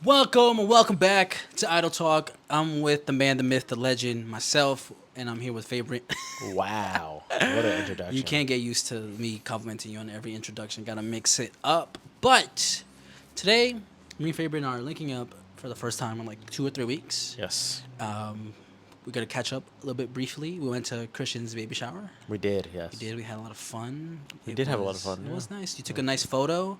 Welcome back to Idle Talk. I'm with the man, the myth, the legend, myself, and I'm here with Favorite. Wow, what an introduction! You can't get used to me complimenting you on every introduction. Gotta mix it up. But today, me and Favorite are linking up for the first time in like 2 or 3 weeks. Yes, We're gonna catch up a little bit briefly. We went to Christian's baby shower. we did. Yes, We did. We had a lot of fun. We did have a lot of fun, It yeah. was nice. You took a nice photo.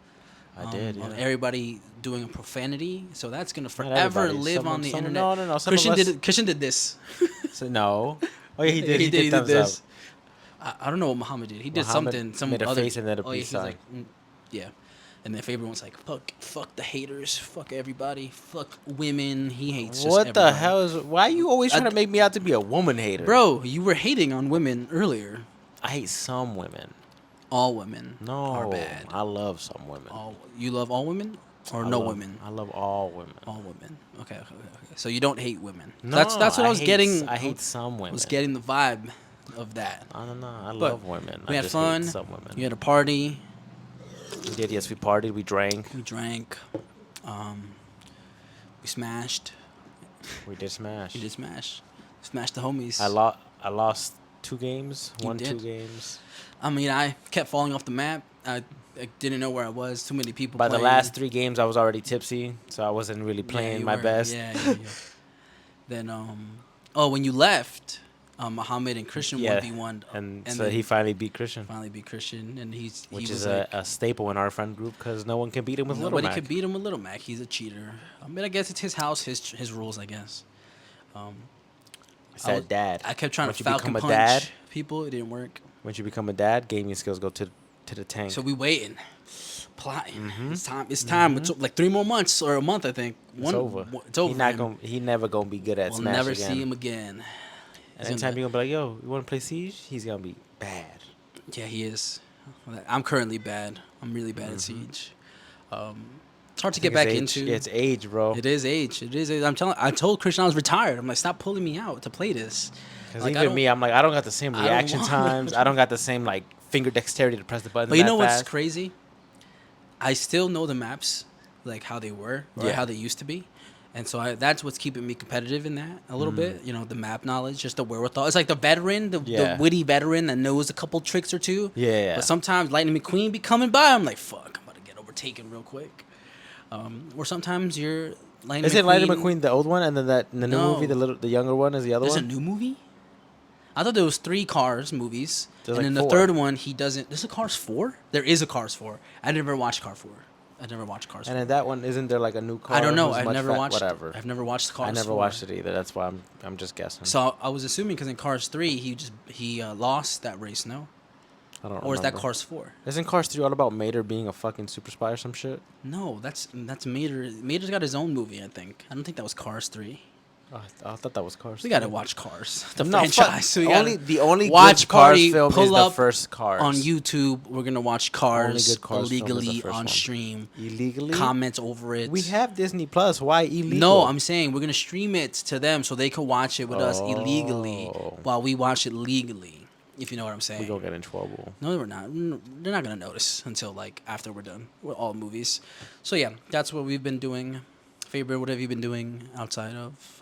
I did. Yeah. Of everybody doing a profanity, so that's gonna Not forever everybody. live on the internet. No. Christian did this. So, no. Oh yeah, he did. He did thumbs this. up. I don't know what Muhammad did. He did Muhammad something. Some made a other face and then a oh, yeah, peace he was sign. like, yeah. And then Favorite was like, fuck the haters, fuck everybody, fuck women. He hates. Just What the everybody. hell is? Why are you always trying to make me out to be a woman hater, Bro? You were hating on women earlier. I hate some women. All women No, are bad. I love some women. You love all women or no women? I love all women. All women. Okay. So you don't hate women. No, That's what I was getting. I hate some women. Was getting the vibe of that. I don't know. I But love women. We I had just fun. Hate some women. We had a party. We did. Yes, we partied. We drank. We drank. We smashed. We did smash. We did smash. Smashed the homies. I lost 2 games. You Won 2 did? games. I mean, I kept falling off the map. I didn't know where I was. Too many people. By playing. the last 3 games, I was already tipsy, so I wasn't really playing you my were. best. Yeah. Then when you left, Muhammad and Christian 1v1, and so then he finally beat Christian, finally beat Christian, and he which was is like, a staple in our friend group because no one can beat him with Little nobody Mac. could beat him with Little Mac. He's a cheater. I mean, I guess it's his house, his rules. I guess. It's that dad. I kept trying Once to you falcon become punch a dad, people. It didn't work. once you become a dad, gaming skills go to the tank. So we waiting, plotting. It's time. It's time. It's like 3 more months or a month, I think. it's over. It's over. He never gonna be good at We'll Smash never again. see him again. And anytime you're gonna be like, "Yo, you want to play Siege?" He's gonna be bad. Yeah, he is. I'm currently bad. I'm really bad at Siege. It's hard to get back into. Yeah, it's age, bro. It is age. It is age. I told Christian I was retired. I'm like, stop pulling me out to play this. Because Like, even me, I'm like, I don't got the same I don't reaction want- times. I don't got the same like finger dexterity to press the button. But you know what's fast. crazy? I still know the maps, like how they were or Yeah. how they used to be. And so that's what's keeping me competitive in that a little bit. You know, the map knowledge, just the wherewithal. It's like the veteran, the witty veteran that knows a couple tricks or two. Yeah. But sometimes Lightning McQueen be coming by. I'm like, fuck, I'm about to get overtaken real quick. Or sometimes you're Lightning Is McQueen. it Lightning McQueen the old one, and then the new No. movie the younger one is the other There's one? a new movie? I thought there was 3 Cars movies. There's and like then 4. the third one, he doesn't. There's a Cars 4? There is a Cars 4. I never watched Cars 4. I never watched Cars 4. And in that one, isn't there like a new car? I don't know. who's I've much never watched. Whatever. I've never watched Cars. I never 4. watched it either. That's why I'm just guessing. So I was assuming because in Cars 3 he lost that race, no? I don't. Or is that remember. Cars 4? Isn't Cars 3 all about Mater being a fucking super spy or some shit? No, that's Mater. Mater's got his own movie, I think. I don't think that was Cars 3. Oh, I thought that was Cars. We gotta watch Cars, the No, franchise. So we gotta the only watch good Cars party, film pull is the up first Cars on YouTube. We're gonna watch Cars, good Cars film is the illegally first on one. stream. Illegally. Comment over it. We have Disney Plus. Why illegal? No, I'm saying we're gonna stream it to them so they can watch it with us illegally Oh. while we watch it legally. If you know what I'm saying. We gonna get in trouble. No, we're not. They're not gonna notice until like after we're done with all movies. So yeah, that's what we've been doing. Favorite, what have you been doing outside of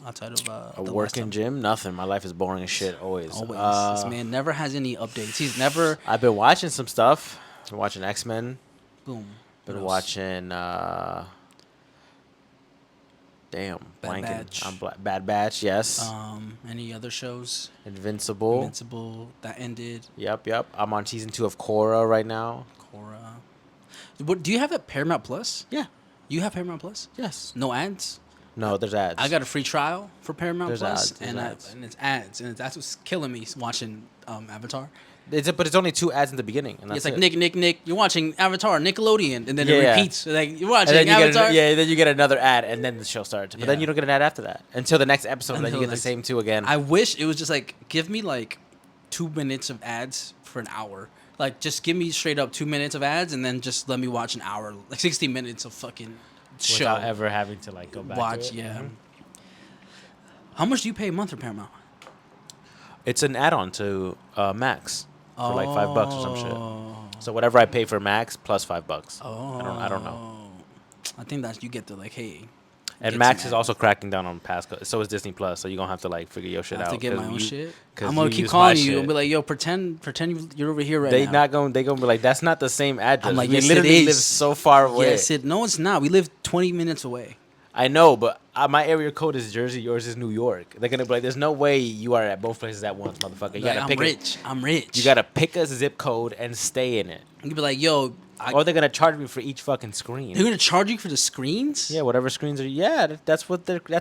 A the working last gym? Nothing. My life is boring as shit. Always. Always, this man never has any updates. He's never I've been watching some stuff. Been watching X-Men. boom. Been What else? watching. Damn, Bad blanking. Batch. Bad Batch. Yes. Any other shows? Invincible. Invincible that ended. Yep. I'm on season 2 of Korra right now. Korra. What do you have at Paramount Plus? Yeah. You have Paramount Plus? Yes. No ads. No, there's ads. I got a free trial for Paramount There's Plus, ads, there's and ads. and it's ads, and that's what's killing me watching Avatar. But it's only 2 ads in the beginning, and that's It's like it. Nick. You're watching Avatar, Nickelodeon, and then Yeah. it repeats. Like you're watching And then you Avatar. then you get another ad, and then the show starts. But then Yeah. you don't get an ad after that until the next episode. And then you Until get the next- same 2 again. I wish it was just like give me like 2 minutes of ads for an hour. Like just give me straight up 2 minutes of ads, and then just let me watch an hour, like 60 minutes of fucking show. Without ever having to like go back. Watch, to it. yeah. Mhm. How much do you pay a month for Paramount? It's an add-on to Max for like $5 or some Oh. shit. So whatever I pay for Max plus $5. Oh. I don't know. I think that you get the like, hey. And get Max some is ad. also cracking down on passcode. So is Disney Plus. So you're gonna have to like figure your I shit have out. to get my own you- shit. 'cause I'm gonna you keep use my calling you shit. and be like, yo, pretend you're over here right They now. not going. They gonna be like, that's not the same address. I'm like, we yes, literally it is. live so far away. Yes, no, it's not. We live 20 minutes away. I know, but my area code is Jersey. Yours is New York. They're gonna be like, there's no way you are at both places at once, motherfucker. You Like, gotta I'm pick rich. I'm rich. You gotta pick a zip code and stay in it. You be like, yo, Or they're gonna charge me for each fucking screen. they're gonna charge you for the screens? Yeah, whatever screens are. Yeah, that's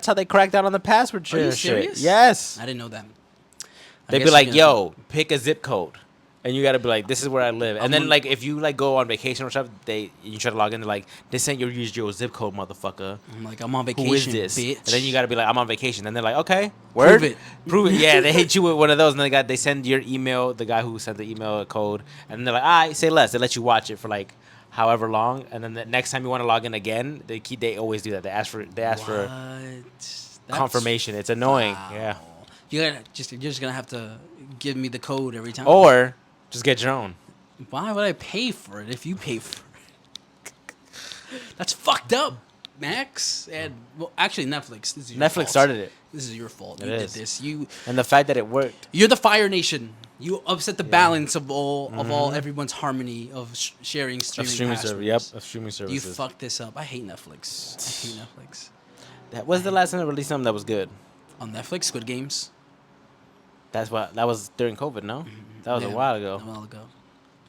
how they crack down on the password shit. Are you serious? Yes. I didn't know that. I They'd guess be you're like, gonna- yo, pick a zip code. And you gotta be like, this is where I live. And I'm then gonna- like if you like go on vacation or stuff, you try to log in, they're like, this ain't your zip code, motherfucker. I'm like, I'm on vacation, Who is this? bitch. And then you gotta be like, I'm on vacation. And they're like, okay, word? Prove it. Yeah, they hit you with one of those, and they send your email, the guy who sent the email code, and they're like, all right, say less. They let you watch it for like however long, and then the next time you want to log in again, they always do that. They ask for That's confirmation. It's annoying. foul. Yeah. You're just gonna have to give me the code every time. Or just get your own. Why would I pay for it if you pay for it? That's fucked up, Max. And well, actually, Netflix. This is your Netflix fault. started it. This is your fault. It You is. did this. And the fact that it worked. You're the Fire Nation. You upset the balance of all everyone's harmony of sharing streaming passwords. Yep, of streaming You services. fucked this up. I hate Netflix. I hate Netflix. That was the last time they released something that was good. On Netflix, Squid Games. That was during COVID, no? That was Yeah, a while A ago. while ago.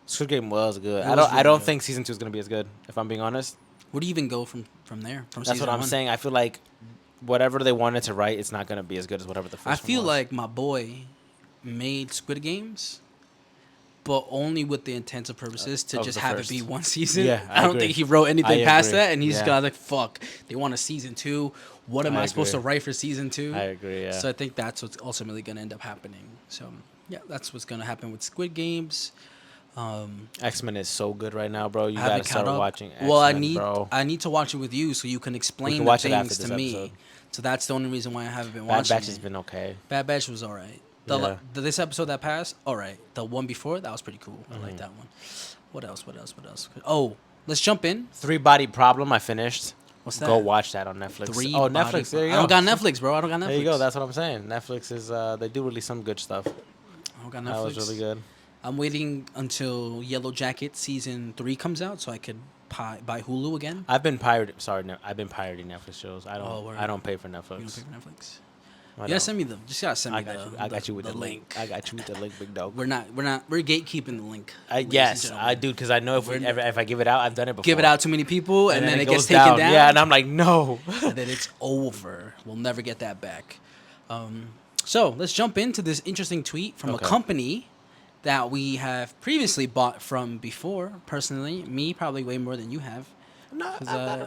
Squid Game was good. It I was don't really good. think season 2 is gonna be as good, if I'm being honest. Where do you even go from there? From That's season what I'm one? saying. I feel like whatever they wanted to write, it's not gonna be as good as whatever the first I one feel was. like my boy made Squid Games, but only with the intent of purposes to Of just the have first. it be one season. Yeah, I I don't agree. think he wrote anything I past agree. that, and he's Yeah. got like, fuck, they want a season 2. What am I I supposed to agree. write for season 2? I agree, yeah. So I think that's what's ultimately going to end up happening. So yeah, that's what's going to happen with Squid Games. X-Men is so good right now, bro. You I haven't gotta start caught up. watching X-Men, Well, bro. I need to watch it with you so you can explain can the watch it after things this to me. episode. So that's the only reason why I haven't been Bad watching Batch it. has been okay. Bad Batch was all right. Yeah. This episode that passed, all right. The one before, that was pretty cool. I Mm-hmm. like that one. What else? Oh, let's jump in. 3-Body Problem, I finished. What's that? Go watch that on Netflix. Three Oh, body Netflix. There you I go. don't got Netflix, bro. I don't got Netflix. There you go. That's what I'm saying. Netflix is they do release some good stuff. I don't got Netflix. That was really good. I'm waiting until Yellow Jacket season 3 comes out so I could buy Hulu again. I've been pirating. Sorry, I've been pirating Netflix shows. I don't. Oh, word. I don't pay for You Netflix. don't pay for Netflix. I You gotta don't. send me just gotta send me I got you with the link. I got you with the link, big dog. We're gatekeeping the link. ladies and Yes, gentlemen. I do because I know if I give it out, I've done it before. Give it out to many people and then it gets goes taken down. Yeah, and I'm like, no. And then it's over. We'll never get that back. So let's jump into this interesting tweet from a Okay. company that we have previously bought from before. Personally, me probably way more than you have. No, 'Cause, I got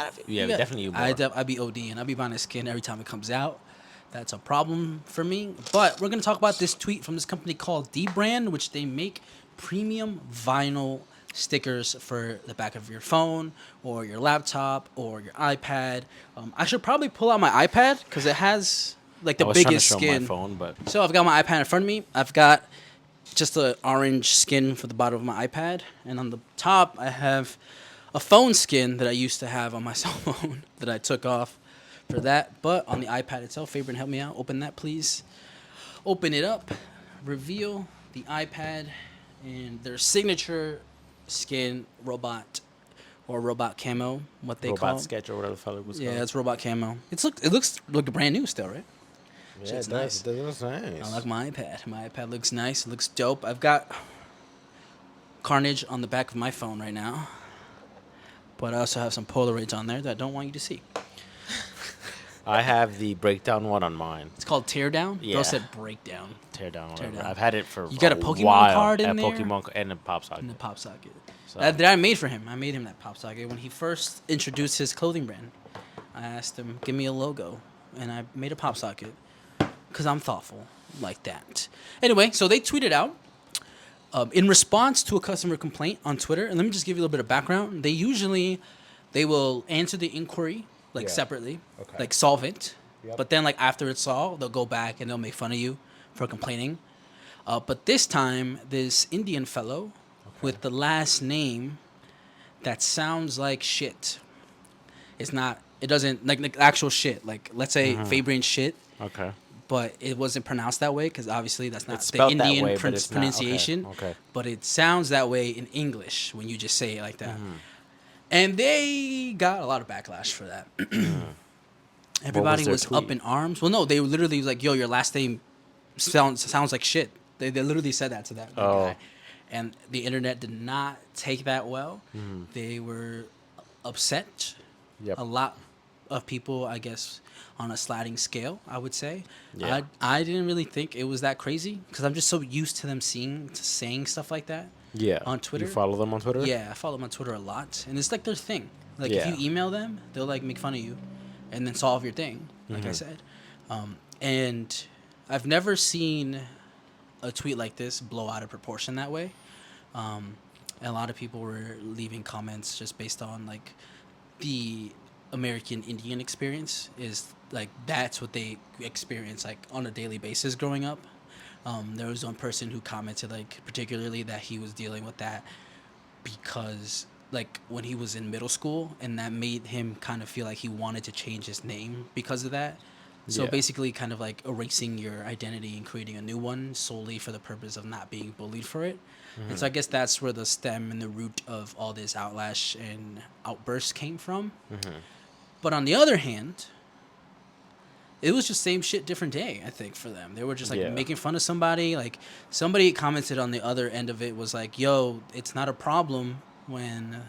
a few. Yeah, definitely you more. I be OD and I be buying a skin every time it comes out. That's a problem for me. But we're gonna talk about this tweet from this company called D Brand, which they make premium vinyl stickers for the back of your phone or your laptop or your iPad. I should probably pull out my iPad because it has like the I was trying to biggest show skin. my phone, but So I've got my iPad in front of me. I've got just the orange skin for the bottom of my iPad, and on the top I have a phone skin that I used to have on my cell phone that I took off for that. But on the iPad itself, Fabian, help me out. Open that, please. Open it up. Reveal the iPad and their signature skin robot or robot camo, what they call robot it. sketch or whatever the fuck it was Yeah, called. it's robot camo. It looks like brand new still, right? Yeah, Shit's it nice. does. It looks nice. I like my iPad. My iPad looks nice. It looks dope. I've got Carnage on the back of my phone right now. But I also have some Polaroids on there that I don't want you to see. I have the breakdown one on mine. It's called Teardown. Yeah. Girl said Breakdown Tear down, whatever. down. I've had it for You got a a Pokemon while. card in a there? Pokemon and a pop socket. in the pop socket. So- That I made for him. I made him that pop socket. When he first introduced his clothing brand, I asked him, give me a logo. And I made a pop socket. Because I'm thoughtful like that. Anyway, so they tweeted out, in response to a customer complaint on Twitter, and let me just give you a little bit of background. They will answer the inquiry like Yeah. separately, Okay. like solve it. Yep. But then like after it's solved, they'll go back and they'll make fun of you for complaining. But this time, this Indian fellow with the last name that sounds like shit It's not. It doesn't like actual shit. Like let's say Fabian shit, Okay. but it wasn't pronounced that way because obviously that's not It's the spelled that Indian way, but it's not. pronunciation. Okay. But it sounds that way in English when you just say it like that. And they got a lot of backlash for that. Everybody their was up tweet? in arms. Well, no, they literally was like, "Yo, your last name sounds like shit." They literally said that to that guy, and the internet did not take that well. They were upset. Yep. A lot of people, I guess, on a sliding scale, I would say. Yeah. I didn't really think it was that crazy because I'm just so used to them saying stuff like that. Yeah. On Twitter. You follow them on Twitter? Yeah, I follow them on Twitter a lot, and it's like their thing. Like if Yeah. you email them, they'll like make fun of you, and then solve your thing. Like I said, and I've never seen a tweet like this blow out of proportion that way. And a lot of people were leaving comments just based on like the American Indian experience is like that's what they experience like on a daily basis growing up. There was one person who commented like particularly that he was dealing with that because like when he was in middle school and that made him kind of feel like he wanted to change his name because of that. So Yeah. basically kind of like erasing your identity and creating a new one solely for the purpose of not being bullied for it. And so I guess that's where the stem and the root of all this outlash and outbursts came from. But on the other hand, it was just same shit, different day, I think, for them. They were just like Yeah. making fun of somebody. Like somebody commented on the other end of it was like, yo, it's not a problem when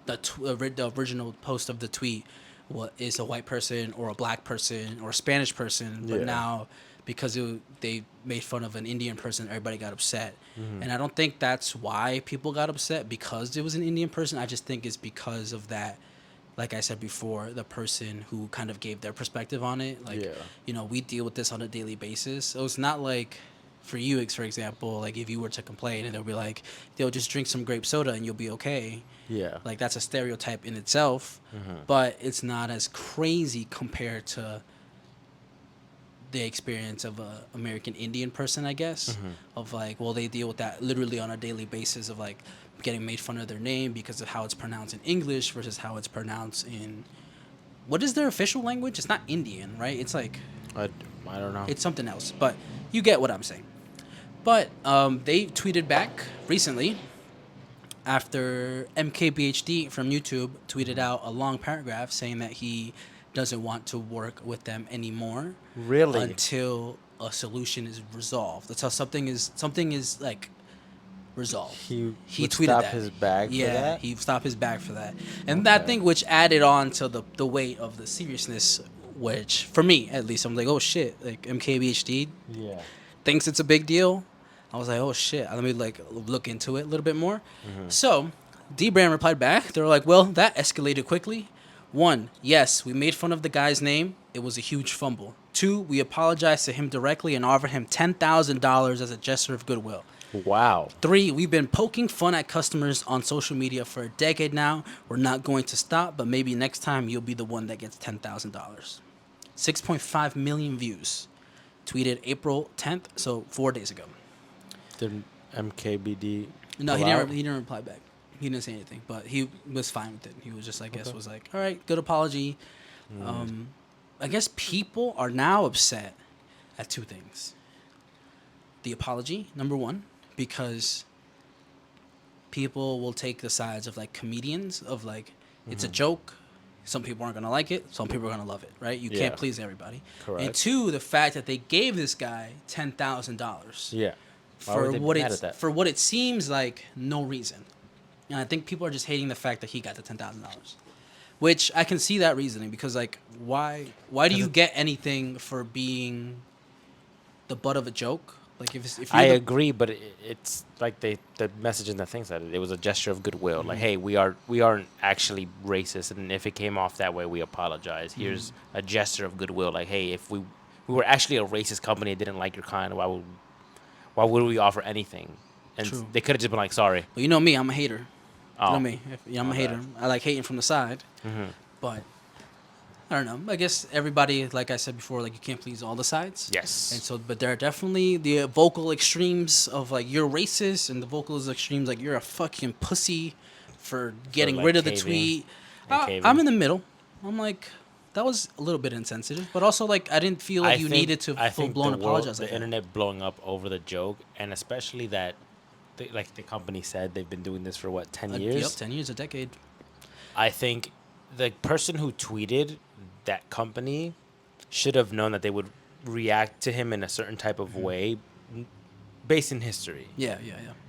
the original post of the tweet is a white person or a black person or a Spanish person. But Yeah. now because they made fun of an Indian person, everybody got upset. Mm-hmm. And I don't think that's why people got upset because it was an Indian person. I just think it's because of that. Like I said before, the person who kind of gave their perspective on it. Like, Yeah. you know, we deal with this on a daily basis. So it's not like for you, for example, like if you were to complain and they'll be like, they'll just drink some grape soda and you'll be okay. Yeah. Like that's a stereotype in itself, but it's not as crazy compared to the experience of a American Indian person, I guess, of like, well, they deal with that literally on a daily basis of like getting made fun of their name because of how it's pronounced in English versus how it's pronounced in what is their official language? It's not Indian, right? It's like I don't know. it's something else, but you get what I'm saying. But they tweeted back recently after MKBHD from YouTube tweeted out a long paragraph saying that he doesn't want to work with them anymore. Really? Until a solution is resolved. That's how something is like resolved. He would tweeted stop that. his bag for Yeah, that? he stopped his bag for that. And that thing which added on to the weight of the seriousness, which for me at least I'm like, oh shit, like MKBHD Yeah. thinks it's a big deal. I was like, oh shit, let me like look into it a little bit more. So D-Brand replied back. They were like, well, that escalated quickly. 1, yes, we made fun of the guy's name. It was a huge fumble. 2, we apologized to him directly and offered him $10,000 as a gesture of goodwill. Wow. 3, we've been poking fun at customers on social media for a decade now. We're not going to stop, but maybe next time you'll be the one that gets $10,000. 6.5 million views. Tweeted April 10th, so 4 days ago. Did MKBD? No, pull he out? didn't reply back. He didn't say anything, but he was fine with it. He was just, I guess, was like, all right, good apology. I guess people are now upset at 2 things. The apology, number 1, because people will take the sides of like comedians of like, it's a joke. Some people aren't going to like it. Some people are going to love it, right? You Yeah. can't please everybody. Correct. And 2, the fact that they gave this guy $10,000 Yeah. Why for would they be what mad it at that? for what it seems like no reason. And I think people are just hating the fact that he got the $10,000, which I can see that reasoning because like why do you get anything for being the butt of a joke? Like if you're I agree, but it's like the message in the thing said it was a gesture of goodwill. Like, hey, we aren't actually racist, and if it came off that way, we apologize. Here's a gesture of goodwill. Like, hey, if we were actually a racist company and didn't like your kind, why would we offer anything? And True. they could have just been like, sorry. But you know me, I'm a hater. You Oh. know me. I'm a hater. I like hating from the side. Mm-hmm. But I don't know. I guess everybody, like I said before, like you can't please all the sides. Yes. And so, but there are definitely the vocal extremes of like you're racist, and the vocal extremes like you're a fucking pussy for getting like, rid of the caving tweet. and caving. I'm in the middle. I'm like, that was a little bit insensitive, but also like I didn't feel like you needed to full blown apologize. The internet blowing up over the joke, and especially that, like the company said, they've been doing this for what 10 years. Yep, 10 years, a decade. I think the person who tweeted that company should have known that they would react to him in a certain type of way, based in history. Yeah.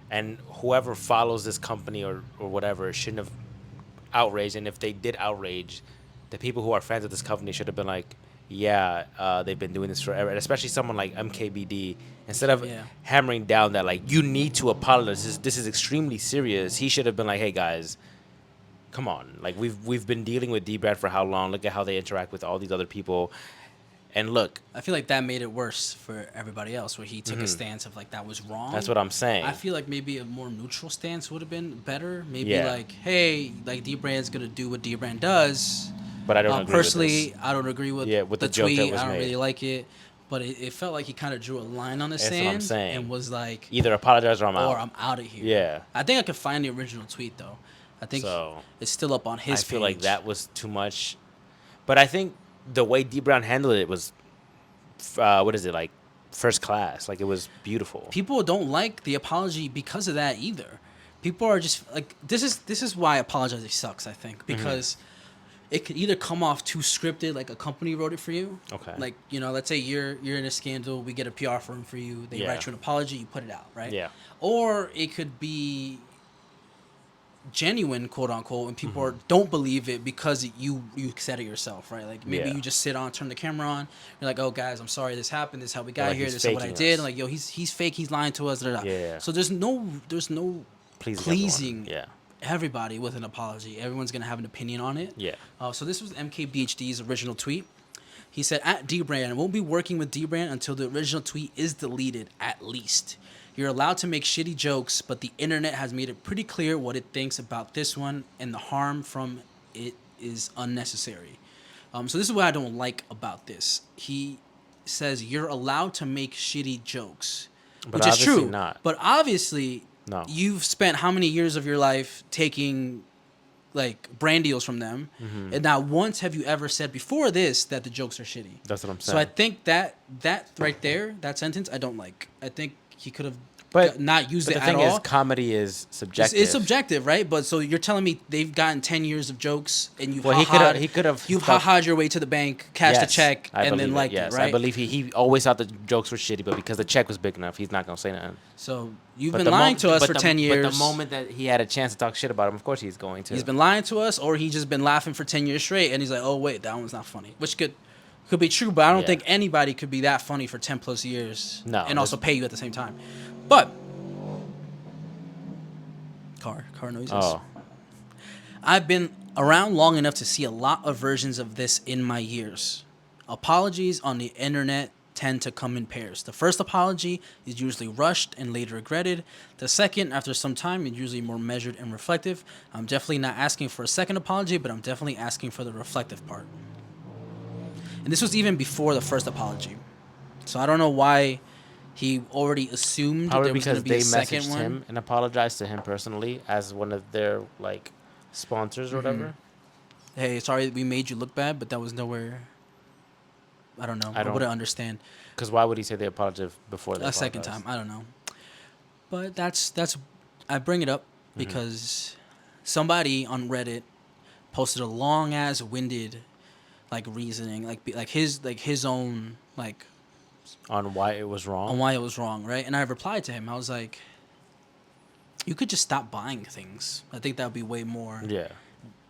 And whoever follows this company or whatever shouldn't have outraged. And if they did outrage, the people who are fans of this company should have been like, yeah, they've been doing this forever. And especially someone like MKBD, instead of hammering down that, like, you need to apologize, this is extremely serious, he should have been like, hey, guys, come on. Like, we've been dealing with D-Brand for how long? Look at how they interact with all these other people. And look, I feel like that made it worse for everybody else, where he took a stance of like that was wrong. That's what I'm saying. I feel like maybe a more neutral stance would have been better. Maybe like, hey, like D-Brand's gonna do what D-Brand does. But I don't agree personally, with this. I don't agree with the tweet. joke that was I don't made. really like it. But it felt like he kind of drew a line on the That's sand what I'm saying. and was like, either apologize or I'm out. Or I'm out of here. Yeah. I think I could find the original tweet though. I think it's still up on his page. I feel like that was too much. But I think the way D Brown handled it was, what is it, like, first class. Like, it was beautiful. People don't like the apology because of that either. People are just like, this is why apologizing sucks, I think, because it could either come off too scripted, like a company wrote it for you. Okay. Like, you know, let's say you're in a scandal, we get a PR firm for you, they write you an apology, you put it out, right? Yeah. Or it could be genuine, quote unquote, and people don't believe it because you said it yourself, right? Like maybe you just sit on, turn the camera on, you're like, oh guys, I'm sorry this happened, this is how we got here, this is what I did. And like, yo, he's fake, he's lying to us. Yeah. So there's no pleasing yeah. everybody with an apology. Everyone's gonna have an opinion on it. Yeah. So this was MKBHD's original tweet. He said, at D-Brand, won't be working with D-Brand until the original tweet is deleted, at least. You're allowed to make shitty jokes, but the internet has made it pretty clear what it thinks about this one, and the harm from it is unnecessary. So this is what I don't like about this. He says you're allowed to make shitty jokes, which is true. Not. But obviously, no. You've spent how many years of your life taking like brand deals from them, and not once have you ever said before this that the jokes are shitty. That's what I'm saying. So I think that right there, that sentence, I don't like. I think he could have not used it at all. The thing is, comedy is subjective. It's subjective, right? But so you're telling me they've gotten 10 years of jokes and you've he could have you've ha-ha'd your way to the bank, cashed a check, and then liked it, right? I believe he always thought the jokes were shitty, but because the check was big enough, he's not going to say nothing. So you've been lying to us for 10 years. But the moment that he had a chance to talk shit about him, of course he's going to. He's been lying to us, or he's just been laughing for 10 years straight, and he's like, oh, wait, that one's not funny. Which could be true, but I don't think anybody could be that funny for 10 plus years and also pay you at the same time. But car noises. Oh. I've been around long enough to see a lot of versions of this in my years. Apologies on the internet tend to come in pairs. The first apology is usually rushed and later regretted. The second, after some time, is usually more measured and reflective. I'm definitely not asking for a second apology, but I'm definitely asking for the reflective part. And this was even before the first apology. So I don't know why he already assumed probably there was going to be a second messaged one. him and apologized to him personally as one of their like sponsors or whatever. Hey, sorry we made you look bad, but that was nowhere. I don't know. I wouldn't understand. Because why would he say they apologized before they apologized? Second time, I don't know. But that's I bring it up because somebody on Reddit posted a long ass winded like reasoning, like his own like on why it was wrong. Right? And I replied to him. I was like, you could just stop buying things. I think that would be way more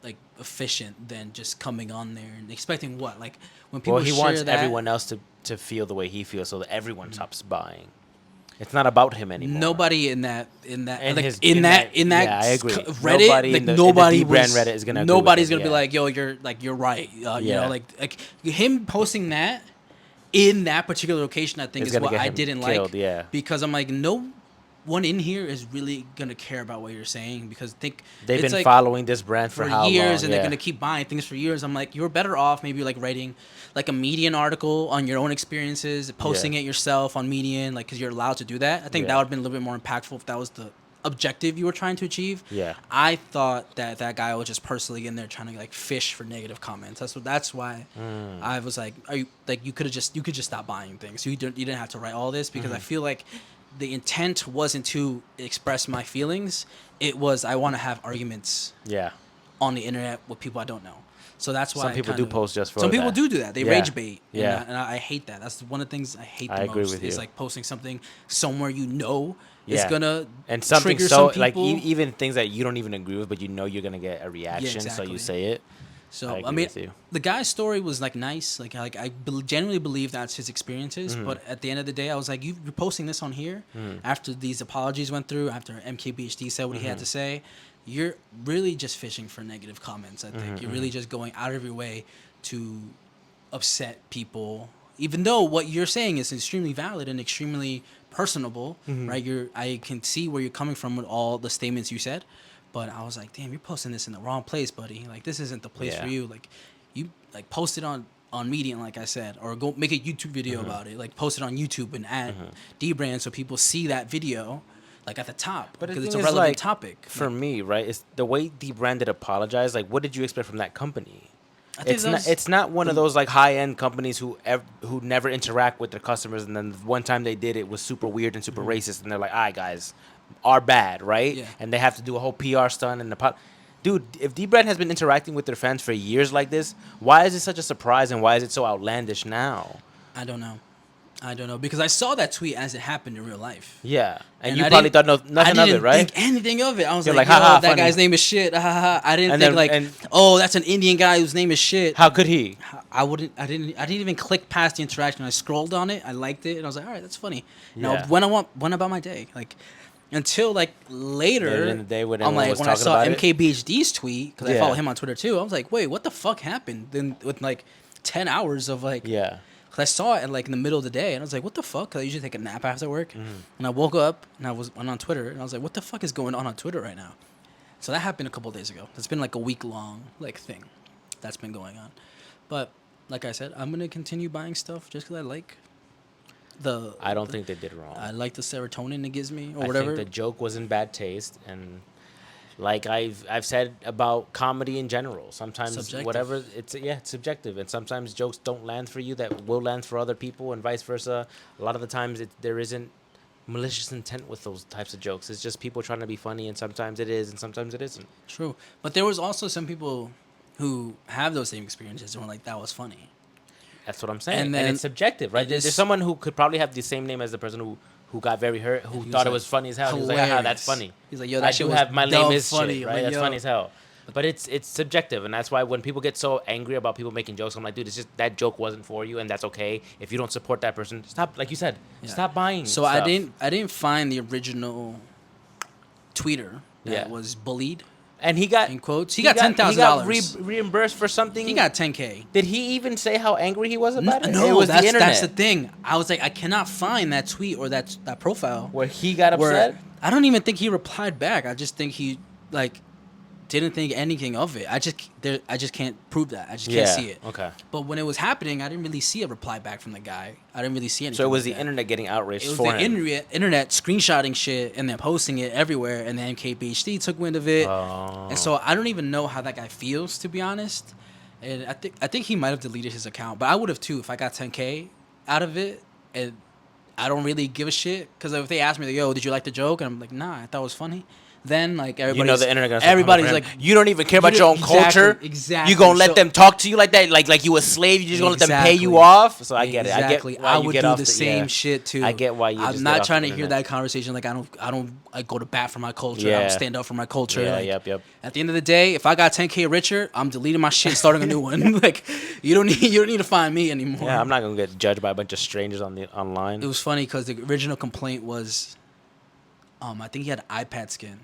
like efficient than just coming on there and expecting what? Like when people he share wants that, everyone else to feel the way he feels so that everyone stops buying. It's not about him anymore. Nobody in that I agree. Reddit, nobody brand Reddit is gonna. Nobody's gonna be like, yo, you're right. You know, like him posting that in that particular location, I think is what I didn't killed, like. Because I'm like, no one in here is really gonna care about what you're saying because they've been following this brand for how years long, and they're gonna keep buying things for years. I'm like, you're better off maybe like writing like a Median article on your own experiences, posting it yourself on Median, like because you're allowed to do that. I think that would have been a little bit more impactful if that was the objective you were trying to achieve. Yeah. I thought that guy was just personally in there trying to like fish for negative comments. That's why I was like, are you like you could just stop buying things. You didn't have to write all this because I feel like the intent wasn't to express my feelings. It was I want to have arguments. Yeah. On the internet with people I don't know. So that's why some people do post just for some that. people do that. They rage bait. Yeah. And I hate that. That's one of the things I hate the I most. agree with is you. like posting something somewhere is gonna and something trigger so some like people. Even things that you don't even agree with, but you know you're gonna get a reaction, exactly. so you say it. So I mean, the guy's story was like nice. Like I genuinely believe that's his experiences. But at the end of the day, I was like, you're posting this on here after these apologies went through, after MKBHD said what he had to say. You're really just fishing for negative comments. I think you're really just going out of your way to upset people, even though what you're saying is extremely valid and extremely personable, right? I can see where you're coming from with all the statements you said. But I was like, damn, you're posting this in the wrong place, buddy. Like, this isn't the place for you. Like, you like post it on Medium, like I said, or go make a YouTube video about it. Like, post it on YouTube and add D-Brand so people see that video, like at the top, but because it's a relevant topic. For me, right? It's the way D-Brand did apologize. Like, what did you expect from that company? It's not one of those like high end companies who never interact with their customers, and then one time they did it was super weird and super racist, and they're like, "All right, guys, are bad, right?" Yeah. And they have to do a whole PR stunt and dude, if D-Brand has been interacting with their fans for years like this, why is it such a surprise and why is it so outlandish now? I don't know because I saw that tweet as it happened in real life. Yeah, and you probably thought nothing of it, right? I didn't think anything of it. I was You're like, haha, that funny. guy's name is shit. I didn't think oh, that's an Indian guy whose name is shit. How could he? I didn't even click past the interaction. I scrolled on it. I liked it, and I was like, all right, that's funny. Yeah. Now, went about my day, like until like later in the day when I'm like when I saw MKBHD's tweet because I Yeah. follow him on Twitter too. I was like, wait, what the fuck happened? Then with like 10 hours of like Yeah. Cause I saw it like in the middle of the day, and I was like, "What the fuck?" Cause I usually take a nap after work, and I woke up and I went on Twitter, and I was like, "What the fuck is going on Twitter right now?" So that happened a couple of days ago. It's been like a week long like thing that's been going on, but like I said, I'm gonna continue buying stuff just cause I like I don't think they did wrong. I like the serotonin it gives me or I whatever. think the joke was in bad taste, and like I've said about comedy in general, sometimes Subjective. whatever it's subjective, and sometimes jokes don't land for you that will land for other people, and vice versa. A lot of the times there isn't malicious intent with those types of jokes. It's just people trying to be funny, and sometimes it is, and sometimes it isn't. True, but there was also some people who have those same experiences and were like, "That was funny." That's what I'm saying, And and, then it's subjective, right? There's someone who could probably have the same name as the person who got very hurt, who thought it was funny as hell. He was like, "Haha, that's funny." He's like, "Yo, that shit was my name is funny." shit, right? Like, That's yo. funny as hell. But it's subjective, and that's why when people get so angry about people making jokes, I'm like, dude, it's just that joke wasn't for you, and that's okay. If you don't support that person, stop. Like you said, stop buying. So stuff. I didn't find the original tweeter that was bullied. And he got in quotes. He got $10,000. He got reimbursed for something. He got $10K. Did he even say how angry he was about it? No, it was the internet. That's the thing. I was like, I cannot find that tweet or that profile where he got upset. I don't even think he replied back. I just think he like didn't think anything of it. I just can't prove that. I just can't see it. Okay. But when it was happening, I didn't really see a reply back from the guy. I didn't really see anything. So it was the internet getting outraged for him. It was the internet screenshotting shit and then posting it everywhere, and then MKBHD took wind of it. Oh. And so I don't even know how that guy feels, to be honest. And I think he might have deleted his account, but I would have too if I got 10K out of it. And I don't really give a shit because if they ask me, like, "Yo, did you like the joke?" and I'm like, "Nah, I thought it was funny." Then like everybody's, the internet gonna everybody's like, you don't even care about your own culture. Exactly. You gonna let them talk to you like that, like you a slave. You just gonna let them pay you off. So I get it. Exactly. I would do the same shit too. I get why you. I'm not trying to hear that conversation. Like I don't go to bat for my culture. I don't stand up for my culture. Yeah. Like, Yep. At the end of the day, if I got 10K richer, I'm deleting my shit, and starting a new one. Like you don't need to find me anymore. Yeah, I'm not gonna get judged by a bunch of strangers online. It was funny because the original complaint was, I think he had an iPad skin.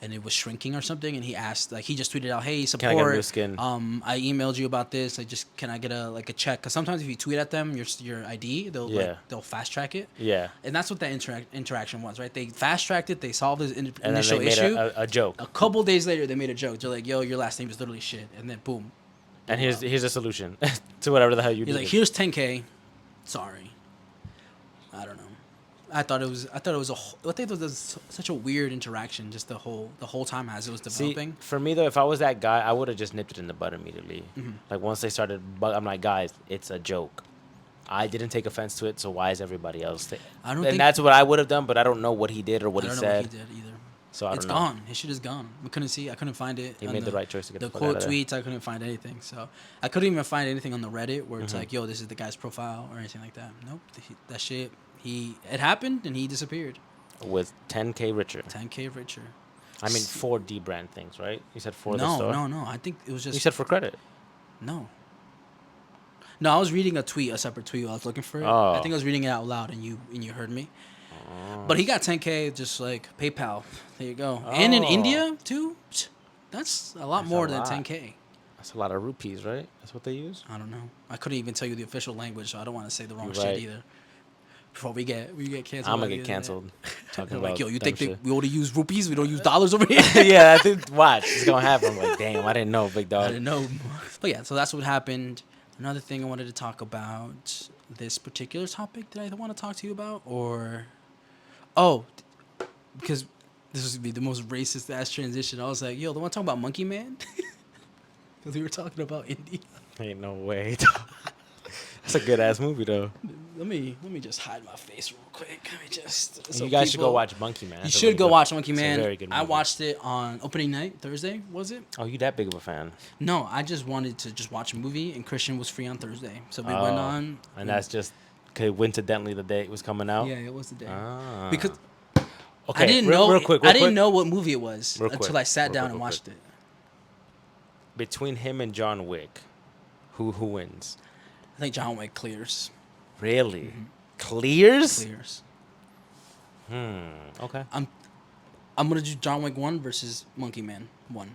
And it was shrinking or something, and he asked, like, he just tweeted out, "Hey, support. Can I get a new skin? I emailed you about this. Can I get a check? Because sometimes if you tweet at them your ID, they'll fast track it. Yeah. And that's what that interaction was, right? They fast tracked it. They solved his and initial then they issue. made a joke. A couple days later, they made a joke. They're like, "Yo, your last name is literally shit," and then boom. And here's a solution to whatever the hell you He's do. like, "Here's 10K. Sorry. I don't know. I thought it was I think it was such a weird interaction just the whole time as it was developing. See, for me though, if I was that guy, I would have just nipped it in the bud immediately. Like once they started, I'm like, guys, it's a joke. I didn't take offense to it, so why is everybody else? I don't and think that's what I would have done, but I don't know what he did or what I he don't know said. what he did either. So I don't It's know. gone. His shit is gone. We couldn't see. I couldn't find it. He on made the right choice to get the the fuck out quote of there. tweets. I couldn't find anything. So I couldn't even find anything on the Reddit where it's like, yo, this is the guy's profile or anything like that. Nope. That shit. It happened and he disappeared. With 10K richer. 10K richer. I mean, 4D brand things, right? You said for the No, store. no. I think it was just. You said for credit. No. No, I was reading a separate tweet while I was looking for it. Oh. I think I was reading it out loud and you heard me. But he got 10K just like PayPal. There you go. And in Oh. India too. That's a lot That's more a than lot. 10K. That's a lot of rupees, right? That's what they use. I don't know. I couldn't even tell you the official language, so I don't want to say the wrong You're shit right. either. Before we get canceled. I'm by gonna the get internet. canceled. Talking They're about like, yo, you dumb think shit. we only use rupees? We don't use dollars over here? Yeah, I think. Watch, it's gonna happen. I'm like, damn, I didn't know, big I dog. didn't know. But yeah, so that's what happened. Another thing I wanted to talk about, this particular topic that I want to talk to you about, or... Oh, because this would be the most racist ass transition. I was like, yo, the one talking about Monkey Man? Because we were talking about India. Ain't no way. That's a good ass movie though. Let me just hide my face real quick. Let me just... You guys should go watch Monkey Man. You That's a should really go good- watch Monkey it's a Man. very good I movie. watched it on opening night, Thursday, was it? Oh, you that big of a fan? No, I just wanted to just watch a movie, and Christian was free on Thursday. So we went on. And that's just coincidentally the day it was coming out. Yeah, it was the day. Ah. Because okay, I didn't real, know real quick, I didn't know what movie it was Real until quick, I sat real down quick, and real watched it. Between him and John Wick, who wins? I think John Wick clears. Really? Clears? Clears. Okay. I'm gonna do John Wick 1 versus Monkey Man 1.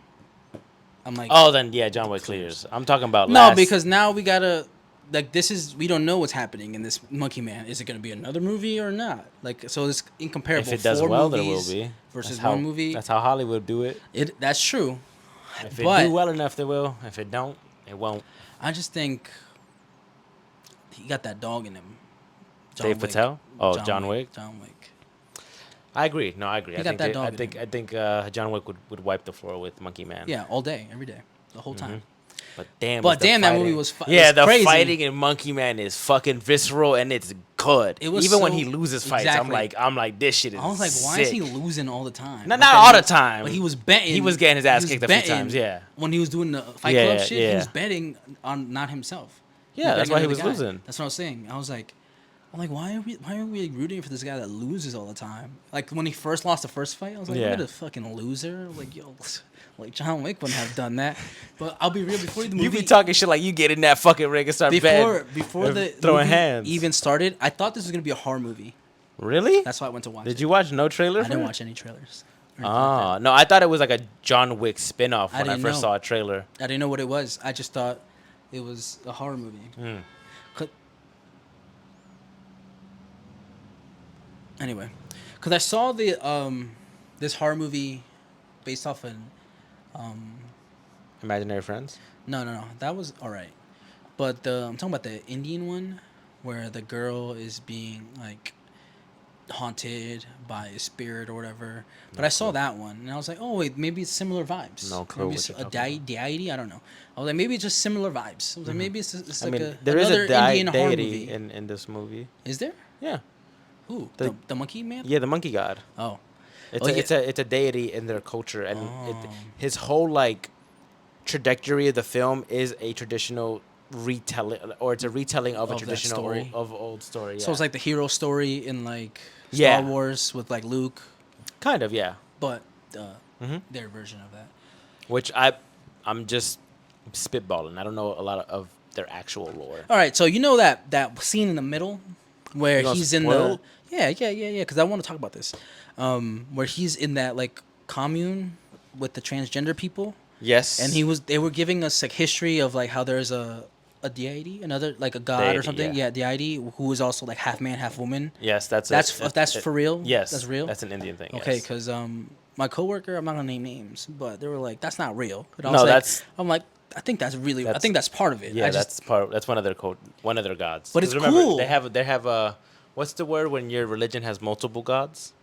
I'm like, Oh, then yeah, John Wick clears. I'm talking about no, last. because now we gotta like we don't know what's happening in this Monkey Man. Is it gonna be another movie or not? Like, so it's incomparable. if it does 4 well, there will movies be. versus That's how- one movie. That's how Hollywood do it. That's true. If it But- do well enough, they will. If it don't, it won't. I just think he got that dog in him. Dave Patel? Oh, John Wick? John Wick. I agree. No, I agree. He I got think that they- dog I in think him. I think John Wick would wipe the floor with Monkey Man. Yeah, all day, every day, the whole time. But damn, But was the damn, that movie fighting- was yeah, was the crazy. fighting in Monkey Man is fucking visceral and it's good. It was even when so- he loses fights, exactly. I'm like this shit is. I was like, why is he sick. losing all the time? Not Like, all then the time. But he was betting. He was getting his ass he was kicked a few betting times, yeah. When he was doing the Fight Yeah, Club shit, yeah. he was betting on not himself. Yeah, that's why he was betting on the guy. losing. That's what I was saying. I was like, why are we rooting for this guy that loses all the time? Like when he first lost the first fight, I was like, Yeah. what a fucking loser. Like, yo, like John Wick wouldn't have done that. But I'll be real, before the movie, You be talking shit like you get in that fucking ring and start before the throwing movie hands. even started, I thought this was gonna be a horror movie. Really? That's why I went to watch it. Did you watch no trailer? I for didn't it? watch any trailers. or anything like Oh no, I thought it was like a John Wick spinoff I when I didn't first know. saw a trailer. that. I didn't know what it was. I just thought it was a horror movie. Mm. 'Cause- Anyway, because I saw the this horror movie based off an Imaginary Friends. no, that was all right, but I'm talking about the Indian one where the girl is being like haunted by a spirit or whatever. But I saw that one and I was like, oh wait, maybe it's similar vibes. No clue Maybe what it's you're a talking about. deity. I don't know. I was like, maybe it's just similar vibes. I was like, maybe it's I like mean, there is another a Indian horror deity movie. in this movie. Is there? Yeah, Who? The- The monkey man? yeah, the monkey god. Oh. It's Oh, a, yeah. it's a deity in their culture, and Oh. his whole like trajectory of the film is a traditional retelling, or it's a retelling of a Of that traditional story. old story. So it's yeah. like the hero story in like Star Yeah. Wars with like Luke, kind of, yeah. but Mhm. their version of that. Which I'm just spitballing. I don't know a lot of their actual lore. All right, so you know that scene in the middle where You gonna he's in spoil the it? yeah, because I want to talk about this, where he's in that like commune with the transgender people, Yes, and they were giving us like history of like how there's a deity, another like a god or Deity, something, yeah. deity who is also like half man, half woman. Yes, that's For real. Yes, that's real. That's an Indian thing. Okay, yes. because my coworker, I'm not gonna name names, but they were like, "That's not real." And I No, was like, that's- I'm like, I think that's really. I That's- think that's part of it. Yeah, I just, that's one of their gods. But it's remember, cool. They have What's the word when your religion has multiple gods?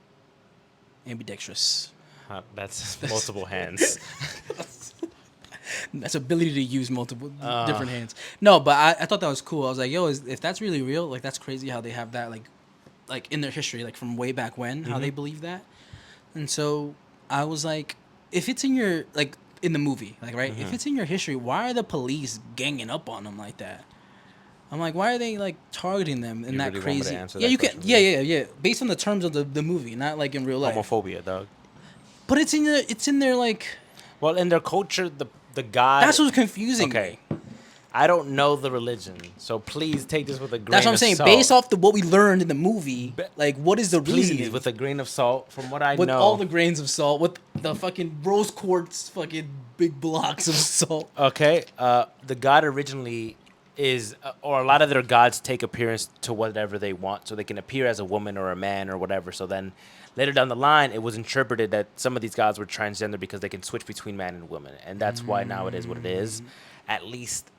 Ambidextrous. That's multiple hands. That's ability to use multiple different hands. No, but I thought that was cool. I was like, yo, if that's really real, like that's crazy how they have that like in their history, like from way back when, how they believe that. And so I was like, if it's in your like in the movie, like right, if it's in your history, why are the police ganging up on them like that? I'm like, why are they like targeting them in You that really want me to crazy? answer Yeah, that you can. question, Yeah. Based on the terms of the movie, not like in real life. Homophobia, dog. But it's in their like. Well, in their culture, the god. That's what's confusing. Okay. Me. I don't know the religion, so please take this with a grain of salt. That's what I'm saying. Based off what we learned in the movie, like what is the reasoning? Please, with a grain of salt, from what I with know. all the grains of salt, with the fucking rose quartz, fucking big blocks of salt. Okay, the god originally is, or a lot of their gods take appearance to whatever they want, so they can appear as a woman or a man or whatever. So then, later down the line, it was interpreted that some of these gods were transgender because they can switch between man and woman, and that's why now it is what it is. At least.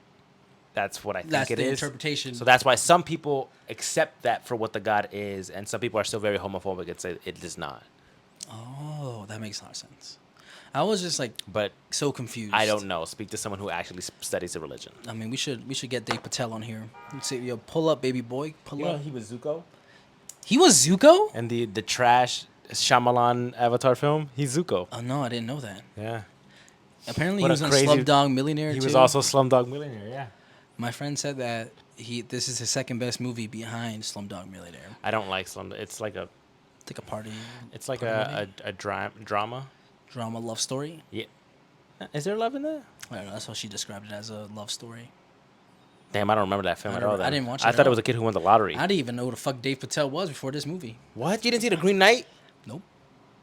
That's what I think that's it the is. Interpretation. So that's why some people accept that for what the god is, and some people are still very homophobic and say it is not. Oh, that makes a lot of sense. I was just like, but so confused. I don't know. Speak to someone who actually studies the religion. I mean, we should get Dave Patel on here. Let's see, yo, pull up, baby boy, pull up. He was Zuko. He was Zuko. And the trash Shyamalan Avatar film. He's Zuko. Oh no, I didn't know that. Yeah. Apparently, he was on Slumdog Millionaire. He too. was also Slumdog Millionaire. Yeah. My friend said that this is his second best movie behind Slumdog Millionaire. I don't like Slumdog. It's like a party. It's like a drama. Drama love story. Yeah. Is there love in that? I don't know. That's how she described it, as a love story. Damn, I don't remember that film at all. I didn't watch it. I thought it was a kid who won the lottery. I didn't even know who the fuck Dave Patel was before this movie. What? You didn't see The Green Knight? Nope.